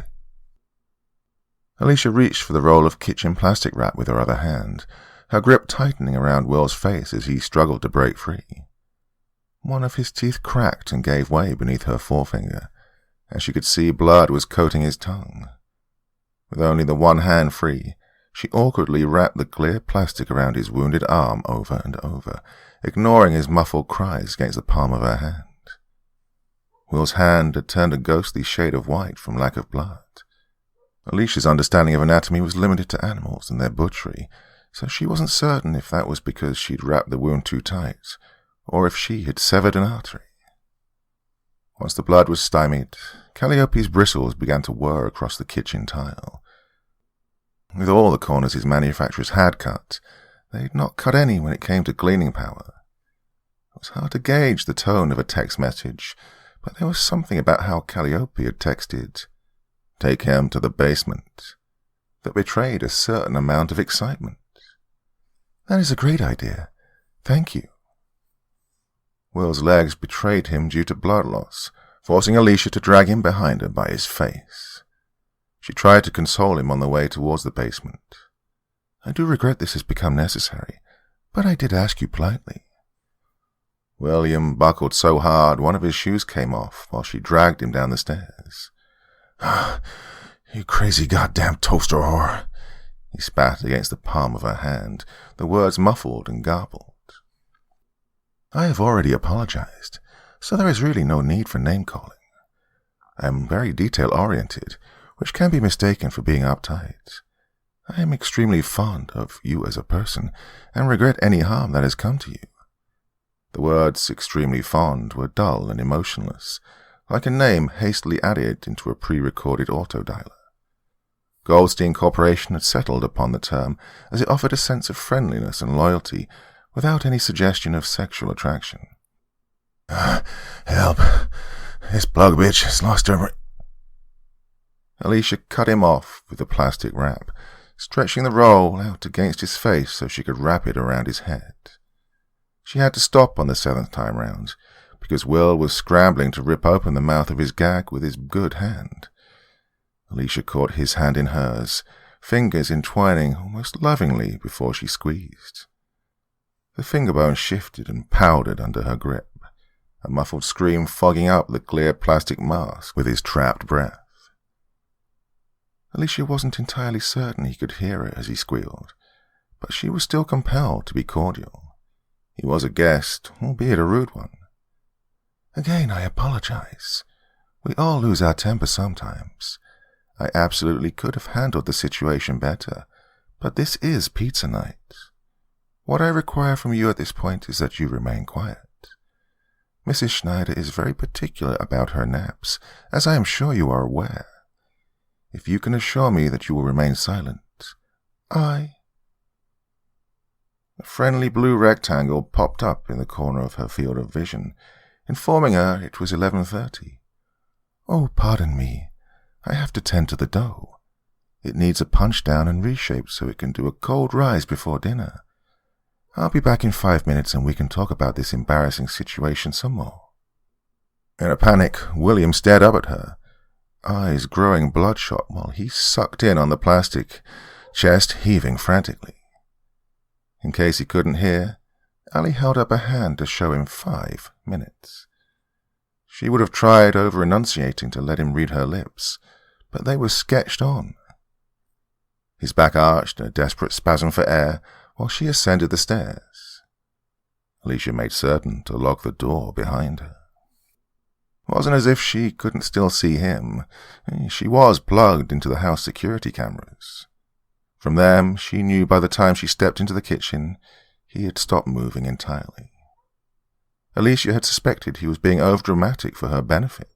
Speaker 2: Alicia reached for the roll of kitchen plastic wrap with her other hand, her grip tightening around Will's face as he struggled to break free. One of his teeth cracked and gave way beneath her forefinger, and she could see blood was coating his tongue. With only the one hand free, she awkwardly wrapped the clear plastic around his wounded arm over and over, ignoring his muffled cries against the palm of her hand. Will's hand had turned a ghostly shade of white from lack of blood. Alicia's understanding of anatomy was limited to animals and their butchery, so she wasn't certain if that was because she'd wrapped the wound too tight, or if she had severed an artery. Once the blood was stymied, Calliope's bristles began to whir across the kitchen tile. With all the corners his manufacturers had cut, they'd not cut any when it came to cleaning power. It was hard to gauge the tone of a text message, but there was something about how Calliope had texted, "Take him to the basement," that betrayed a certain amount of excitement. "That is a great idea. Thank you." Will's legs betrayed him due to blood loss, forcing Alicia to drag him behind her by his face. She tried to console him on the way towards the basement. "I do regret this has become necessary, but I did ask you politely." William buckled so hard one of his shoes came off while she dragged him down the stairs. "You crazy goddamn toaster whore," he spat against the palm of her hand, the words muffled and garbled. "I have already apologized, so there is really no need for name-calling. I am very detail-oriented, which can be mistaken for being uptight. I am extremely fond of you as a person, and regret any harm that has come to you." The words "extremely fond" were dull and emotionless, like a name hastily added into a pre-recorded autodialer. Goldstein Corporation had settled upon the term as it offered a sense of friendliness and loyalty without any suggestion of sexual attraction. "Help. This plug bitch has lost her..." Alicia cut him off with the plastic wrap, stretching the roll out against his face so she could wrap it around his head. She had to stop on the 7th time round, because Will was scrambling to rip open the mouth of his gag with his good hand. Alicia caught his hand in hers, fingers entwining almost lovingly before she squeezed. The finger bone shifted and powdered under her grip, a muffled scream fogging up the clear plastic mask with his trapped breath. Alicia wasn't entirely certain he could hear her as he squealed, but she was still compelled to be cordial. He was a guest, albeit a rude one. Again, I apologize. We all lose our temper sometimes. I absolutely could have handled the situation better, but this is pizza night. What I require from you at this point is that you remain quiet. Mrs. Schneider is very particular about her naps, as I am sure you are aware. If you can assure me that you will remain silent, A friendly blue rectangle popped up in the corner of her field of vision, informing her it was 11:30. Oh, pardon me. I have to tend to the dough. It needs a punch down and reshaped so it can do a cold rise before dinner. I'll be back in 5 minutes and we can talk about this embarrassing situation some more. In a panic, William stared up at her, eyes growing bloodshot while he sucked in on the plastic, chest heaving frantically. In case he couldn't hear, Allie held up a hand to show him 5 minutes. She would have tried over-enunciating to let him read her lips, but they were sketched on. His back arched in a desperate spasm for air while she ascended the stairs. Alicia made certain to lock the door behind her. It wasn't as if she couldn't still see him. She was plugged into the house security cameras. From them, she knew by the time she stepped into the kitchen, he had stopped moving entirely. Alicia had suspected he was being overdramatic for her benefit.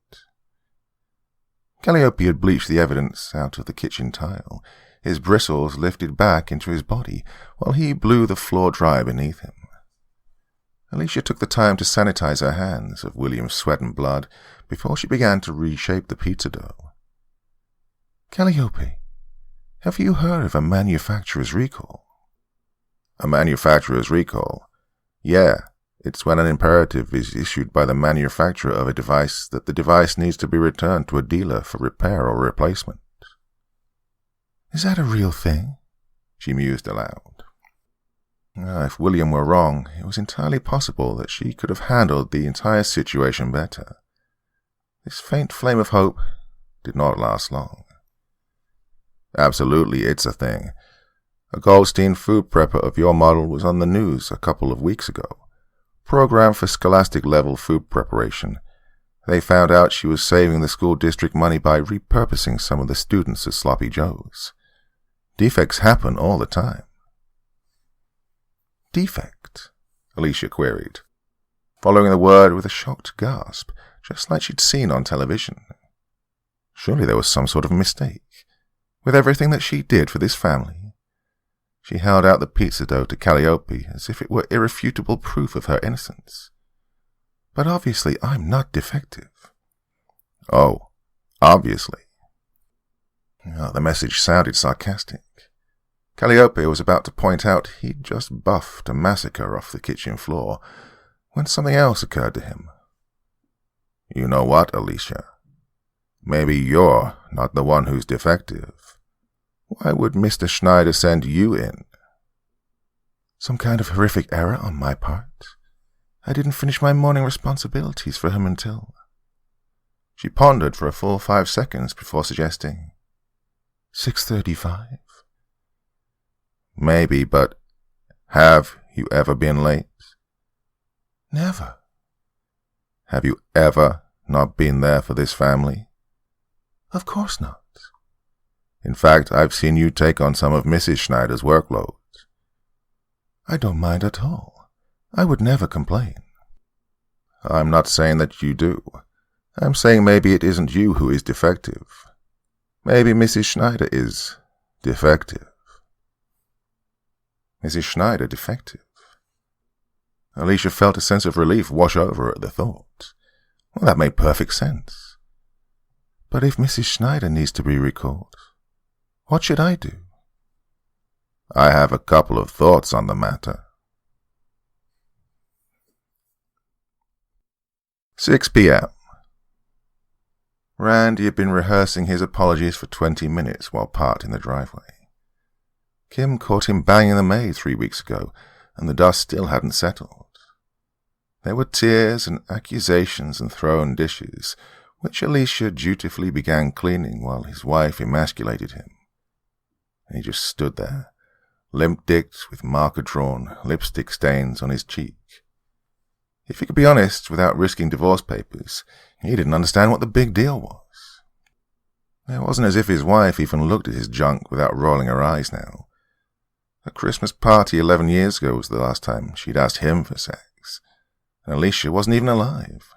Speaker 2: Calliope had bleached the evidence out of the kitchen tile, his bristles lifted back into his body while he blew the floor dry beneath him. Alicia took the time to sanitize her hands of William's sweat and blood before she began to reshape the pizza dough. Calliope, have you heard of a manufacturer's recall? A manufacturer's recall? Yeah, it's when an imperative is issued by the manufacturer of a device that the device needs to be returned to a dealer for repair or replacement. Is that a real thing? She mused aloud. If William were wrong, it was entirely possible that she could have handled the entire situation better. This faint flame of hope did not last long. Absolutely, it's a thing. A Goldstein food prepper of your model was on the news a couple of weeks ago. Program for scholastic-level food preparation. They found out she was saving the school district money by repurposing some of the students as sloppy joes. Defects happen all the time. Defect? Alicia queried, following the word with a shocked gasp, just like she'd seen on television. Surely there was some sort of mistake. With everything that she did for this family. She held out the pizza dough to Calliope as if it were irrefutable proof of her innocence. But obviously I'm not defective. Oh, obviously. The message sounded sarcastic. Calliope was about to point out he'd just buffed a massacre off the kitchen floor when something else occurred to him. You know what, Alicia? Maybe you're not the one who's defective. Why would Mr. Schneider send you in? Some kind of horrific error on my part. I didn't finish my morning responsibilities for him until... She pondered for a full 5 seconds before suggesting, 6:35? Maybe, but have you ever been late? Never. Have you ever not been there for this family? Of course not. In fact, I've seen you take on some of Mrs. Schneider's workloads. I don't mind at all. I would never complain. I'm not saying that you do. I'm saying maybe it isn't you who is defective. Maybe Mrs. Schneider is defective. Mrs. Schneider defective? Alicia felt a sense of relief wash over her at the thought. Well, that made perfect sense. But if Mrs. Schneider needs to be recalled, what should I do? I have a couple of thoughts on the matter. 6 p.m. Randy had been rehearsing his apologies for 20 minutes while parked in the driveway. Kim caught him banging the maid 3 weeks ago, and the dust still hadn't settled. There were tears and accusations and thrown dishes, which Alicia dutifully began cleaning while his wife emasculated him. And he just stood there, limp-dicked with marker-drawn lipstick stains on his cheek. If he could be honest without risking divorce papers, he didn't understand what the big deal was. It wasn't as if his wife even looked at his junk without rolling her eyes now. A Christmas party 11 years ago was the last time she'd asked him for sex, and Alicia wasn't even alive.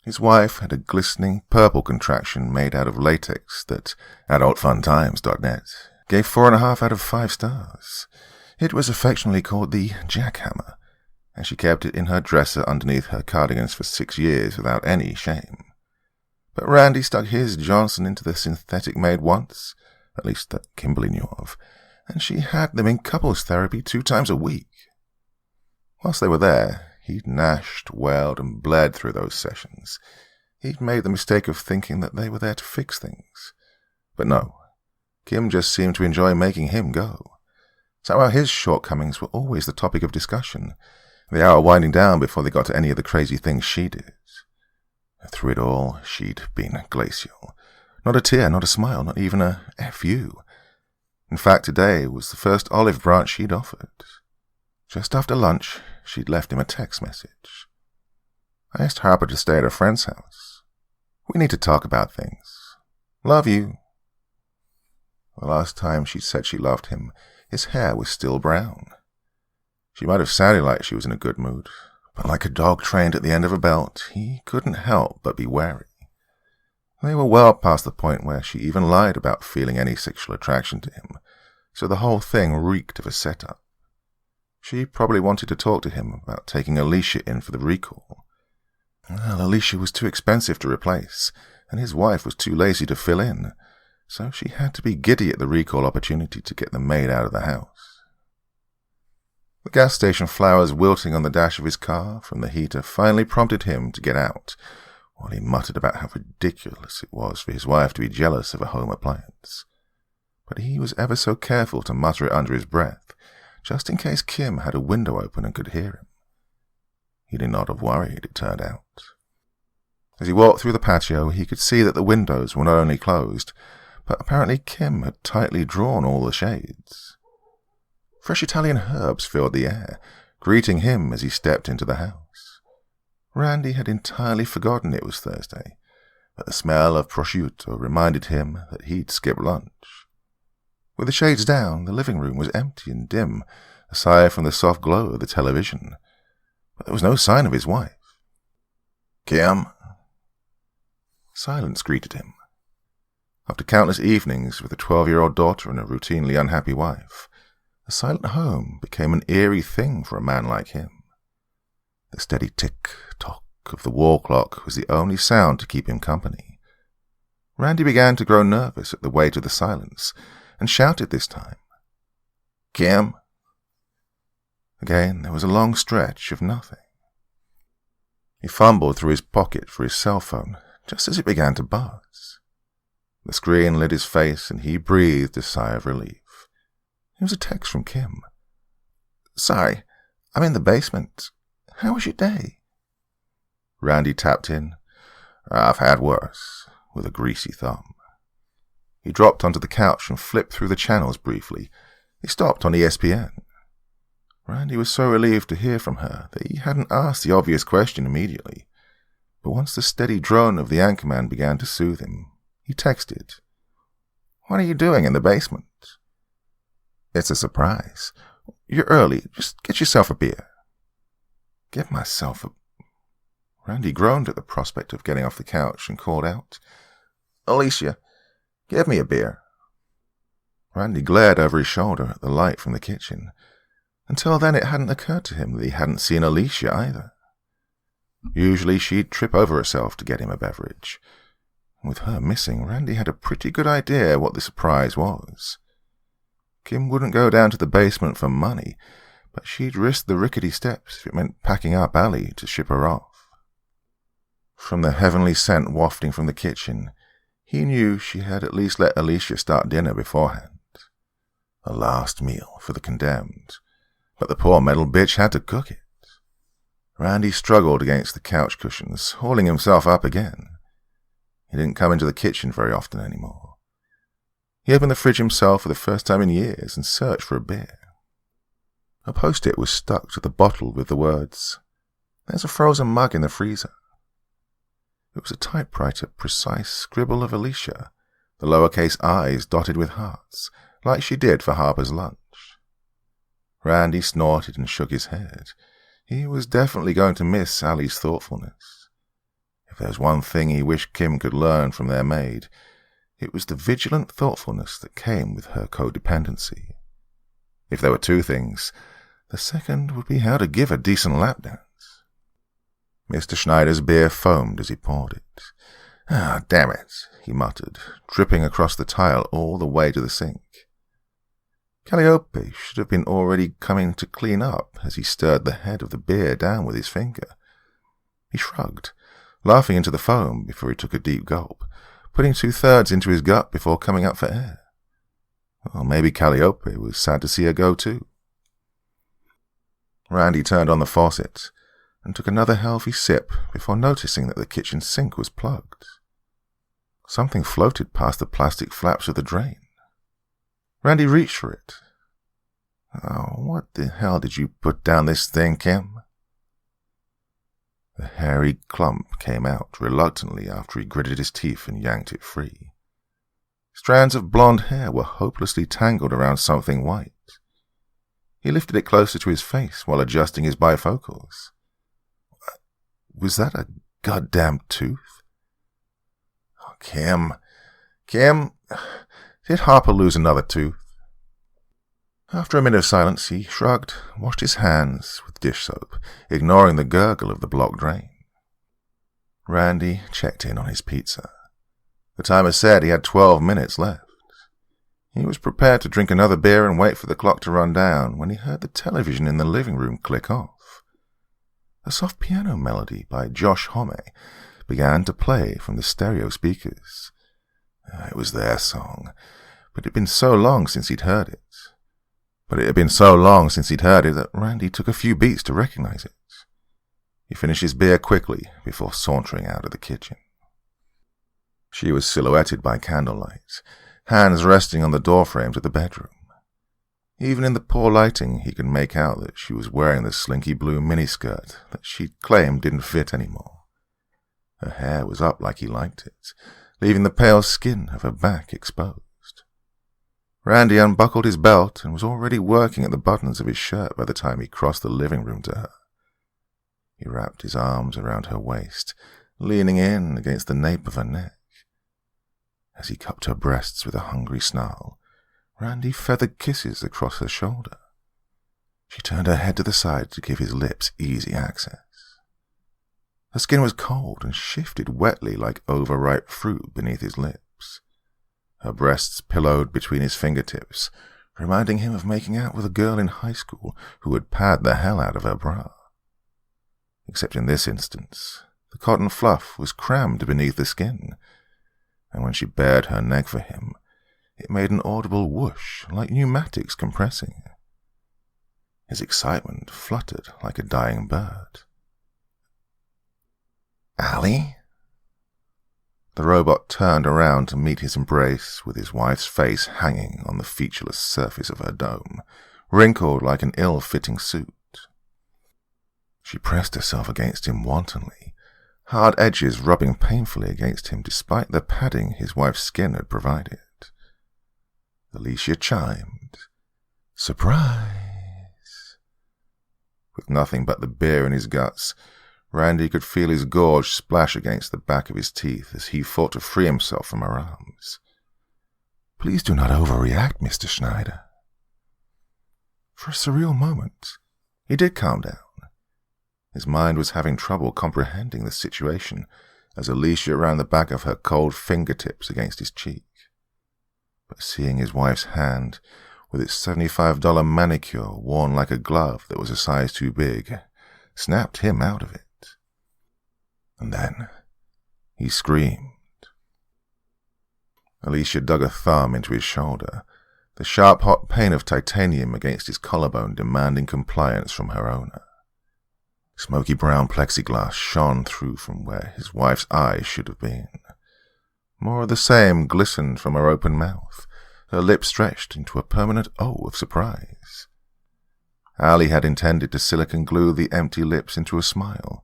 Speaker 2: His wife had a glistening purple contraction made out of latex that adultfuntimes.net gave 4.5 out of 5 stars. It was affectionately called the jackhammer, and she kept it in her dresser underneath her cardigans for 6 years without any shame. But Randy stuck his Johnson into the synthetic maid once, at least that Kimberly knew of, and she had them in couples therapy 2 times a week. Whilst they were there, he'd gnashed, wailed, and bled through those sessions. He'd made the mistake of thinking that they were there to fix things. But no, Kim just seemed to enjoy making him go. Somehow his shortcomings were always the topic of discussion, the hour winding down before they got to any of the crazy things she did. Through it all, she'd been glacial. Not a tear, not a smile, not even a F.U. In fact, today was the first olive branch she'd offered. Just after lunch, she'd left him a text message. I asked Harper to stay at a friend's house. We need to talk about things. Love you. The last time she said she loved him, his hair was still brown. She might have sounded like she was in a good mood, but like a dog trained at the end of a belt, he couldn't help but be wary. They were well past the point where she even lied about feeling any sexual attraction to him, so the whole thing reeked of a setup. She probably wanted to talk to him about taking Alicia in for the recall. Well, Alicia was too expensive to replace, and his wife was too lazy to fill in, so she had to be giddy at the recall opportunity to get the maid out of the house. The gas station flowers wilting on the dash of his car from the heater finally prompted him to get out, while he muttered about how ridiculous it was for his wife to be jealous of a home appliance. But he was ever so careful to mutter it under his breath, just in case Kim had a window open and could hear him. He did not have worried, it turned out. As he walked through the patio, he could see that the windows were not only closed, but apparently Kim had tightly drawn all the shades. Fresh Italian herbs filled the air, greeting him as he stepped into the house. Randy had entirely forgotten it was Thursday, but the smell of prosciutto reminded him that he'd skipped lunch. With the shades down, the living room was empty and dim, aside from the soft glow of the television. But there was no sign of his wife. "Kim?" Silence greeted him. After countless evenings with a 12-year-old daughter and a routinely unhappy wife, the silent home became an eerie thing for a man like him. The steady tick-tock of the wall clock was the only sound to keep him company. Randy began to grow nervous at the weight of the silence, and shouted this time. "Kim?" Again, there was a long stretch of nothing. He fumbled through his pocket for his cell phone, just as it began to buzz. The screen lit his face, and he breathed a sigh of relief. It was a text from Kim. "Sorry, I'm in the basement. How was your day?" Randy tapped in. "I've had worse," with a greasy thumb. He dropped onto the couch and flipped through the channels briefly. He stopped on ESPN. Randy was so relieved to hear from her that he hadn't asked the obvious question immediately. But once the steady drone of the anchorman began to soothe him, he texted, "What are you doing in the basement?" "It's a surprise. You're early. Just get yourself a beer." "Get myself a..." Randy groaned at the prospect of getting off the couch and called out, "Alicia, give me a beer." Randy glared over his shoulder at the light from the kitchen. Until then it hadn't occurred to him that he hadn't seen Alicia either. Usually she'd trip over herself to get him a beverage. With her missing, Randy had a pretty good idea what the surprise was.
Speaker 1: Kim wouldn't go down to the basement for money, but she'd risk the rickety steps if it meant packing up Allie to ship her off. From the heavenly scent wafting from the kitchen, he knew she had at least let Alicia start dinner beforehand. A last meal for the condemned, but the poor metal bitch had to cook it. Randy struggled against the couch cushions, hauling himself up again. He didn't come into the kitchen very often anymore. He opened the fridge himself for the first time in years and searched for a beer. A post-it was stuck to the bottle with the words, "There's a frozen mug in the freezer." It was a typewriter-precise scribble of Alicia, the lowercase i's dotted with hearts, like she did for Harper's lunch. Randy snorted and shook his head. He was definitely going to miss Allie's thoughtfulness. If there was one thing he wished Kim could learn from their maid, it was the vigilant thoughtfulness that came with her codependency. If there were two things, the second would be how to give a decent lap dance. Mr. Schneider's beer foamed as he poured it. "Ah, damn it," he muttered, dripping across the tile all the way to the sink. Calliope should have been already coming to clean up as he stirred the head of the beer down with his finger. He shrugged, laughing into the foam before he took a deep gulp, putting 2/3 into his gut before coming up for air. Well, maybe Calliope was sad to see her go too. Randy turned on the faucet and took another healthy sip before noticing that the kitchen sink was plugged. Something floated past the plastic flaps of the drain. Randy reached for it. "Oh, what the hell did you put down this thing, Kim?" The hairy clump came out reluctantly after he gritted his teeth and yanked it free. Strands of blonde hair were hopelessly tangled around something white. He lifted it closer to his face while adjusting his bifocals. Was that a goddamn tooth? Oh, Kim, did Harper lose another tooth? After a minute of silence, he shrugged, washed his hands with dish soap, ignoring the gurgle of the blocked drain. Randy checked in on his pizza. The timer said he had 12 minutes left. He was prepared to drink another beer and wait for the clock to run down when he heard the television in the living room click off. A soft piano melody by Josh Homme began to play from the stereo speakers. It was their song, but it had been so long since he'd heard it. That Randy took a few beats to recognize it. He finished his beer quickly before sauntering out of the kitchen. She was silhouetted by candlelight, hands resting on the doorframes of the bedroom. Even in the poor lighting, he could make out that she was wearing the slinky blue miniskirt that she'd claimed didn't fit anymore. Her hair was up like he liked it, leaving the pale skin of her back exposed. Randy unbuckled his belt and was already working at the buttons of his shirt by the time he crossed the living room to her. He wrapped his arms around her waist, leaning in against the nape of her neck. As he cupped her breasts with a hungry snarl, Randy feathered kisses across her shoulder. She turned her head to the side to give his lips easy access. Her skin was cold and shifted wetly like overripe fruit beneath his lips. Her breasts pillowed between his fingertips, reminding him of making out with a girl in high school who would pad the hell out of her bra. Except in this instance, the cotton fluff was crammed beneath the skin, and when she bared her neck for him, it made an audible whoosh like pneumatics compressing. His excitement fluttered like a dying bird. "Allie?" The robot turned around to meet his embrace with his wife's face hanging on the featureless surface of her dome, wrinkled like an ill-fitting suit. She pressed herself against him wantonly, hard edges rubbing painfully against him despite the padding his wife's skin had provided. Alicia chimed, "Surprise!" With nothing but the beer in his guts, Randy could feel his gorge splash against the back of his teeth as he fought to free himself from her arms. "Please do not overreact, Mr. Schneider." For a surreal moment, he did calm down. His mind was having trouble comprehending the situation as Alicia ran the back of her cold fingertips against his cheek. But seeing his wife's hand,
Speaker 2: with its $75 manicure worn like a glove that was a size too big, snapped him out of it. And then he screamed. Alicia dug a thumb into his shoulder, the sharp hot pain of titanium against his collarbone demanding compliance from her owner. Smoky brown plexiglass shone through from where his wife's eyes should have been. More of the same glistened from her open mouth, her lips stretched into a permanent O of surprise. Allie had intended to silicone glue the empty lips into a smile,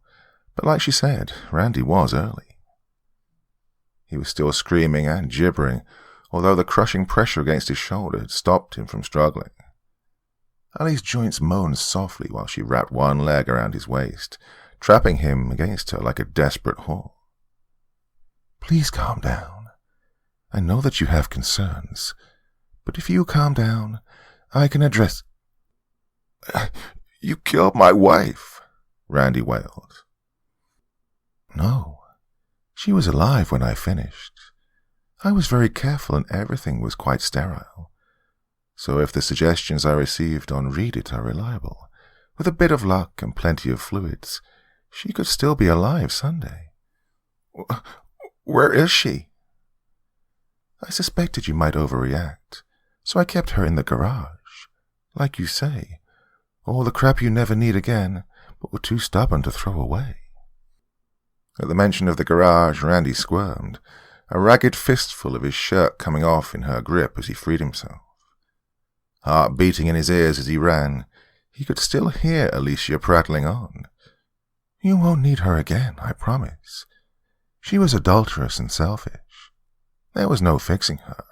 Speaker 2: but like she said, Randy was early. He was still screaming and gibbering, although the crushing pressure against his shoulder had stopped him from struggling. Allie's joints moaned softly while she wrapped one leg around his waist, trapping him against her like a desperate whore. "Please calm down. I know that you have concerns, but if you calm down, I can address—"
Speaker 1: "You killed my wife," Randy wailed.
Speaker 2: "No. She was alive when I finished. I was very careful and everything was quite sterile. So if the suggestions I received on Read It are reliable, with a bit of luck and plenty of fluids, she could still be alive Sunday."
Speaker 1: "Where is she?"
Speaker 2: "I suspected you might overreact, so I kept her in the garage. Like you say, all the crap you never need again, but were too stubborn to throw away."
Speaker 1: At the mention of the garage, Randy squirmed, a ragged fistful of his shirt coming off in her grip as he freed himself. Heart beating in his ears as he ran, he could still hear Alicia prattling on.
Speaker 2: "You won't need her again, I promise. She was adulterous and selfish. There was no fixing her,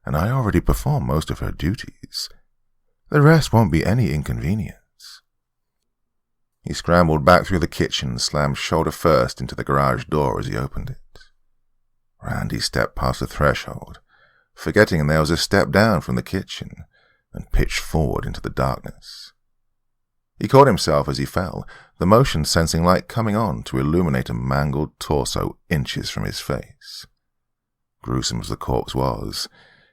Speaker 2: and I already performed most of her duties. The rest won't be any inconvenience."
Speaker 1: He scrambled back through the kitchen and slammed shoulder first into the garage door as he opened it. Randy stepped past the threshold, forgetting there was a step down from the kitchen, and pitched forward into the darkness. He caught himself as he fell, the motion sensing light coming on to illuminate a mangled torso inches from his face. Gruesome as the corpse was,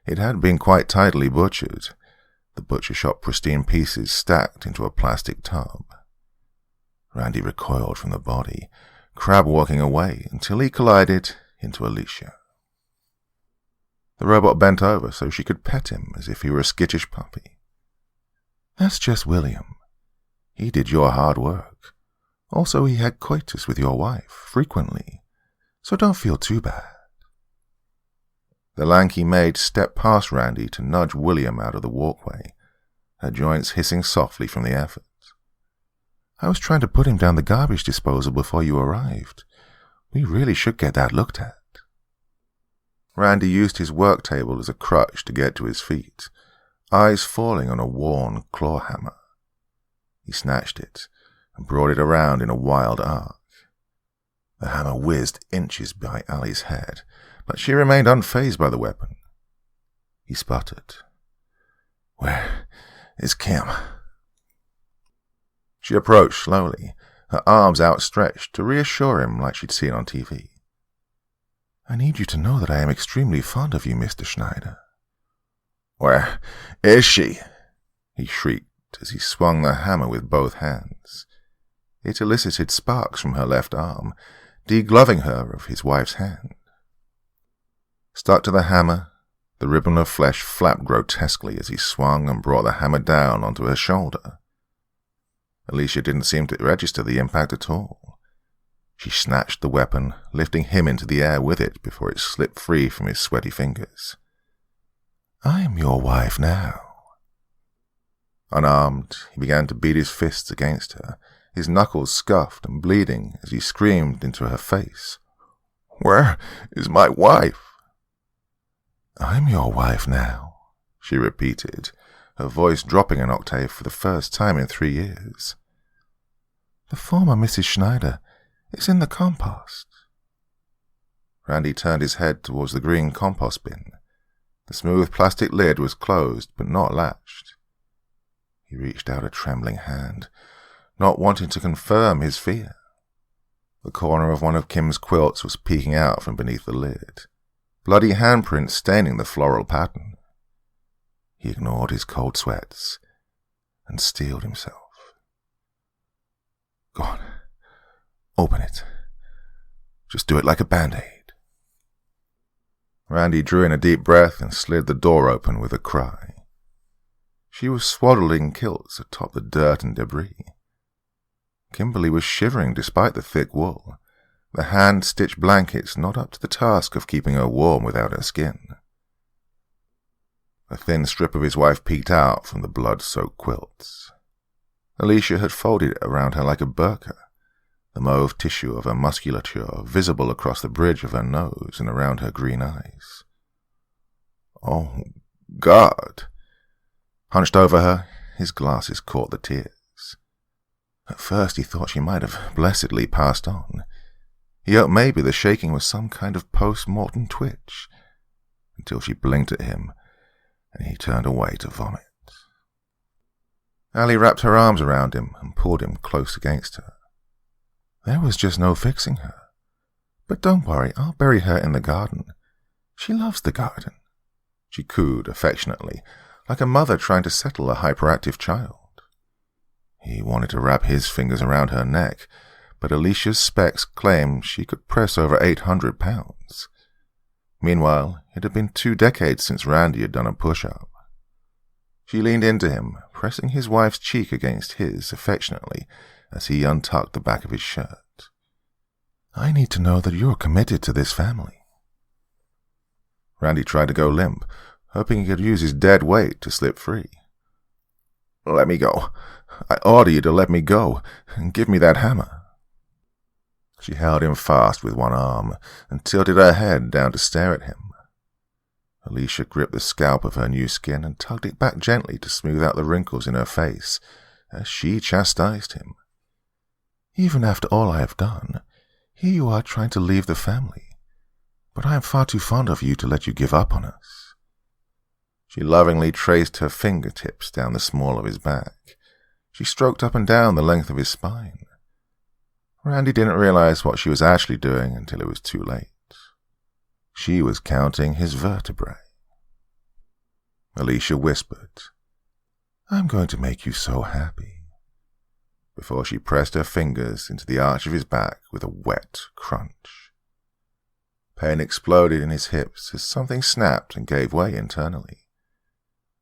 Speaker 1: it had been quite tidily butchered, the butcher shop pristine pieces stacked into a plastic tub. Randy recoiled from the body, crab-walking away until he collided into Alicia. The robot bent over so she could pet him as if he were a skittish puppy.
Speaker 2: "That's just William. He did your hard work. Also, he had coitus with your wife, frequently, so don't feel too bad."
Speaker 1: The lanky maid stepped past Randy to nudge William out of the walkway, her joints hissing softly from the effort.
Speaker 2: "I was trying to put him down the garbage disposal before you arrived. We really should get that looked at."
Speaker 1: Randy used his work table as a crutch to get to his feet, eyes falling on a worn claw hammer. He snatched it and brought it around in a wild arc. The hammer whizzed inches by Allie's head, but she remained unfazed by the weapon. He sputtered. "Where is Kim?" She approached slowly, her arms outstretched to reassure him like she'd seen on TV.
Speaker 2: "I need you to know that I am extremely fond of you, Mr. Schneider."
Speaker 1: "Where is she?" he shrieked as he swung the hammer with both hands. It elicited sparks from her left arm, degloving her of his wife's hand. Stuck to the hammer, the ribbon of flesh flapped grotesquely as he swung and brought the hammer down onto her shoulder. Alicia didn't seem to register the impact at all. She snatched the weapon, lifting him into the air with it before it slipped free from his sweaty fingers.
Speaker 2: "I am your wife now."
Speaker 1: Unarmed, he began to beat his fists against her, his knuckles scuffed and bleeding as he screamed into her face. "Where is my wife?"
Speaker 2: "I'm your wife now," she repeated, her voice dropping an octave for the first time in 3 years. "The former Mrs. Schneider is in the compost."
Speaker 1: Randy turned his head towards the green compost bin. The smooth plastic lid was closed but not latched. He reached out a trembling hand, not wanting to confirm his fear. The corner of one of Kim's quilts was peeking out from beneath the lid, bloody handprints staining the floral pattern.
Speaker 2: He ignored his cold sweats and steeled himself. Go on. Open it. Just do it like a Band-Aid.
Speaker 1: Randy drew in a deep breath and slid the door open with a cry. She was swaddling kilts atop the dirt and debris. Kimberly was shivering despite the thick wool, the hand-stitched blankets not up to the task of keeping her warm without her skin. A thin strip of his wife peeked out from the blood-soaked quilts. Alicia had folded it around her like a burqa, the mauve tissue of her musculature visible across the bridge of her nose and around her green eyes. Oh, God! Hunched over her, his glasses caught the tears. At first he thought she might have blessedly passed on. He hoped maybe the shaking was some kind of post-mortem twitch, until she blinked at him, and he turned away to vomit. Allie wrapped her arms around him and pulled him close against her. There was just no fixing her. But don't worry, I'll bury her in the garden. She loves the garden, she cooed affectionately, like a mother trying to settle a hyperactive child. He wanted to wrap his fingers around her neck, but Alicia's specs claimed she could press over 800 pounds. Meanwhile, it had been 2 decades since Randy had done a push-up. She leaned into him, pressing his wife's cheek against his affectionately as he untucked the back of his shirt. I need to know that you're committed to this family. Randy tried to go limp, hoping he could use his dead weight to slip free. Let me go. I order you to let me go and give me that hammer. She held him fast with one arm and tilted her head down to stare at him. Alicia gripped the scalp of her new skin and tugged it back gently to smooth out the wrinkles in her face as she chastised him. Even after all I have done, here you are trying to leave the family, but I am far too fond of you to let you give up on us. She lovingly traced her fingertips down the small of his back. She stroked up and down the length of his spine. Randy didn't realize what she was actually doing until it was too late. She was counting his vertebrae. Alicia whispered, I'm going to make you so happy, before she pressed her fingers into the arch of his back with a wet crunch. Pain exploded in his hips as something snapped and gave way internally.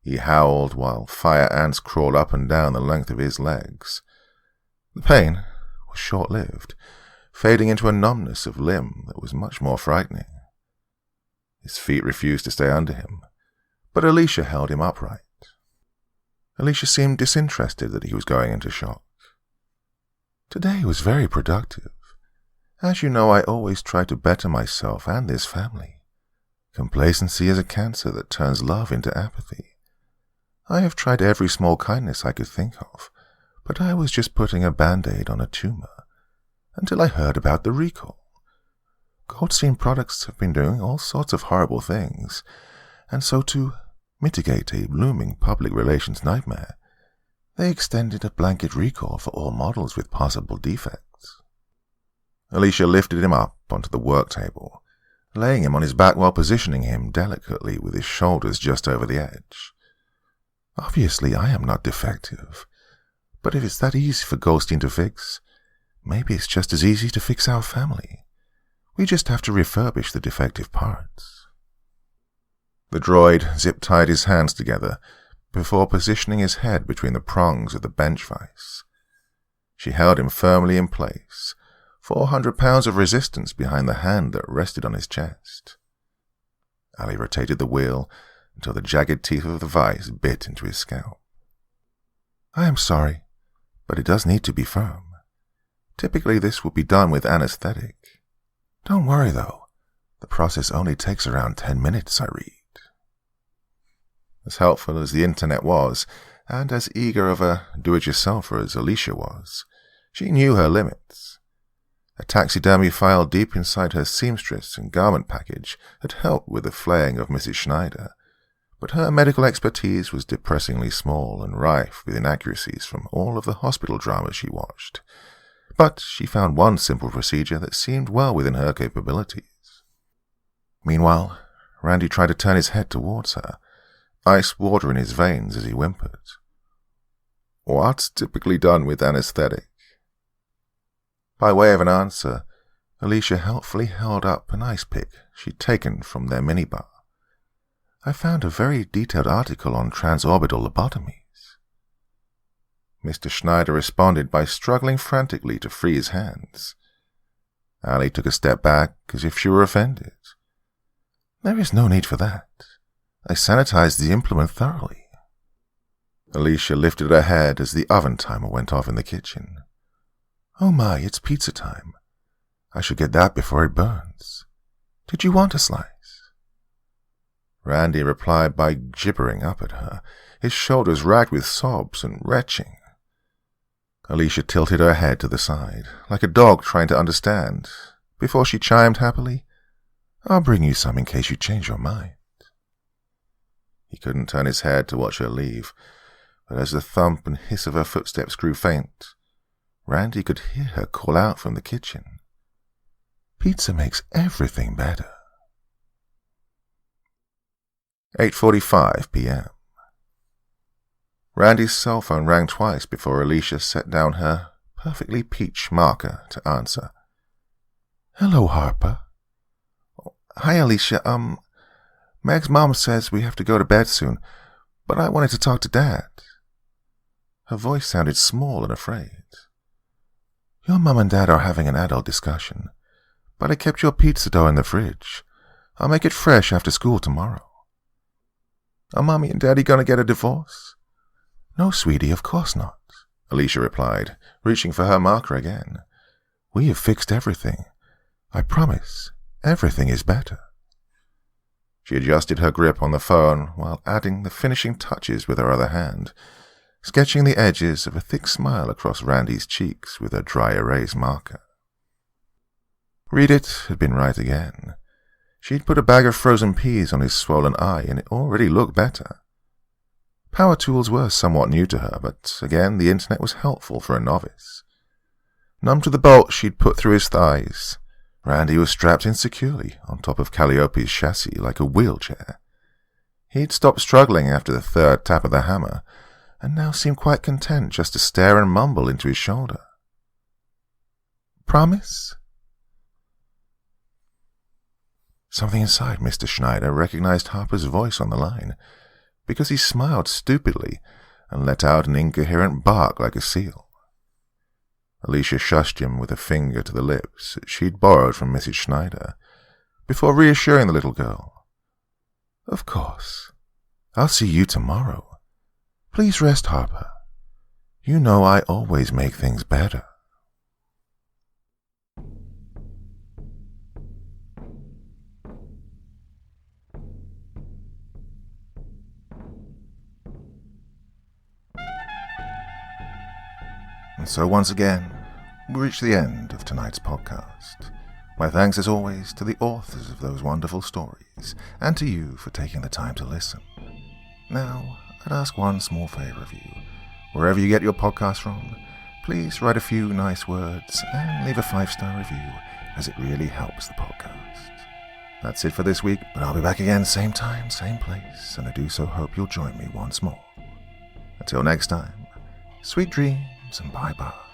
Speaker 1: He howled while fire ants crawled up and down the length of his legs. The pain was short-lived, fading into a numbness of limb that was much more frightening. His feet refused to stay under him, but Alicia held him upright. Alicia seemed disinterested that he was going into shock. Today was very productive. As you know, I always try to better myself and this family. Complacency is a cancer that turns love into apathy. I have tried every small kindness I could think of, but I was just putting a Band-Aid on a tumor, until I heard about the recall. Goldstein Products have been doing all sorts of horrible things, and so to mitigate a looming public relations nightmare, they extended a blanket recall for all models with possible defects. Alicia lifted him up onto the work table, laying him on his back while positioning him delicately with his shoulders just over the edge. Obviously, I am not defective, but if it's that easy for Goldstein to fix, maybe it's just as easy to fix our family. We just have to refurbish the defective parts. The droid zip-tied his hands together before positioning his head between the prongs of the bench vise. She held him firmly in place, 400 pounds of resistance behind the hand that rested on his chest. Allie rotated the wheel until the jagged teeth of the vise bit into his scalp. I am sorry, but it does need to be firm. Typically this would be done with anesthetic. Don't worry, though. The process only takes around 10 minutes, I read. As helpful as the internet was, and as eager of a do-it-yourselfer as Alicia was, she knew her limits. A taxidermy file deep inside her seamstress and garment package had helped with the flaying of Mrs. Schneider, but her medical expertise was depressingly small and rife with inaccuracies from all of the hospital dramas she watched. But she found one simple procedure that seemed well within her capabilities. Meanwhile, Randy tried to turn his head towards her,
Speaker 2: ice water in his veins as he whimpered. What's typically done with anesthetic? By way of an answer, Alicia helpfully held up an ice pick she'd taken from their minibar. I found a very detailed article on transorbital lobotomies. Mr. Schneider responded by struggling frantically to free his hands. Allie took a step back as if she were offended. There is no need for that. I sanitized the implement thoroughly. Alicia lifted her head as the oven timer went off in the kitchen. Oh my, it's pizza time. I should get that before it burns. Did you want a slice? Randy replied by gibbering up at her, his shoulders racked with sobs and retching. Alicia tilted her head to the side, like a dog trying to understand, before she chimed happily, I'll bring you some in case you change your mind. He couldn't turn his head to watch her leave, but as the thump and hiss of her footsteps grew faint, Randy could hear her call out from the kitchen. Pizza makes everything better. 8:45 p.m. Randy's cell phone rang twice before Alicia set down her perfectly peach marker to answer. Hello, Harper. Hi, Alicia. Meg's mom says we have to go to bed soon, but I wanted to talk to Dad. Her voice sounded small and afraid. Your mom and Dad are having an adult discussion, but I kept your pizza dough in the fridge. I'll make it fresh after school tomorrow. Are Mommy and Daddy going to get a divorce? No, sweetie, of course not, Alicia replied, reaching for her marker again. We have fixed everything. I promise, everything is better. She adjusted her grip on the phone while adding the finishing touches with her other hand, sketching the edges of a thick smile across Randy's cheeks with her dry erase marker. Read it had been right again. She'd put a bag of frozen peas on his swollen eye, and it already looked better. Power tools were somewhat new to her, but again the internet was helpful for a novice. Numb to the bolt she'd put through his thighs, Randy was strapped in securely on top of Calliope's chassis like a wheelchair. He'd stopped struggling after the third tap of the hammer, and now seemed quite content just to stare and mumble into his shoulder. Promise? Something inside Mr. Schneider recognized Harper's voice on the line, because he smiled stupidly and let out an incoherent bark like a seal. Alicia shushed him with a finger to the lips that she'd borrowed from Mrs. Schneider, before reassuring the little girl. Of course. I'll see you tomorrow. Please rest, Harper. You know I always make things better. And so once again, we reach the end of tonight's podcast. My thanks as always to the authors of those wonderful stories, and to you for taking the time to listen. Now, I'd ask one small favor of you. Wherever you get your podcast from, please write a few nice words and leave a 5-star review, as it really helps the podcast. That's it for this week, but I'll be back again same time, same place, and I do so hope you'll join me once more. Until next time, sweet dreams and bye-bye.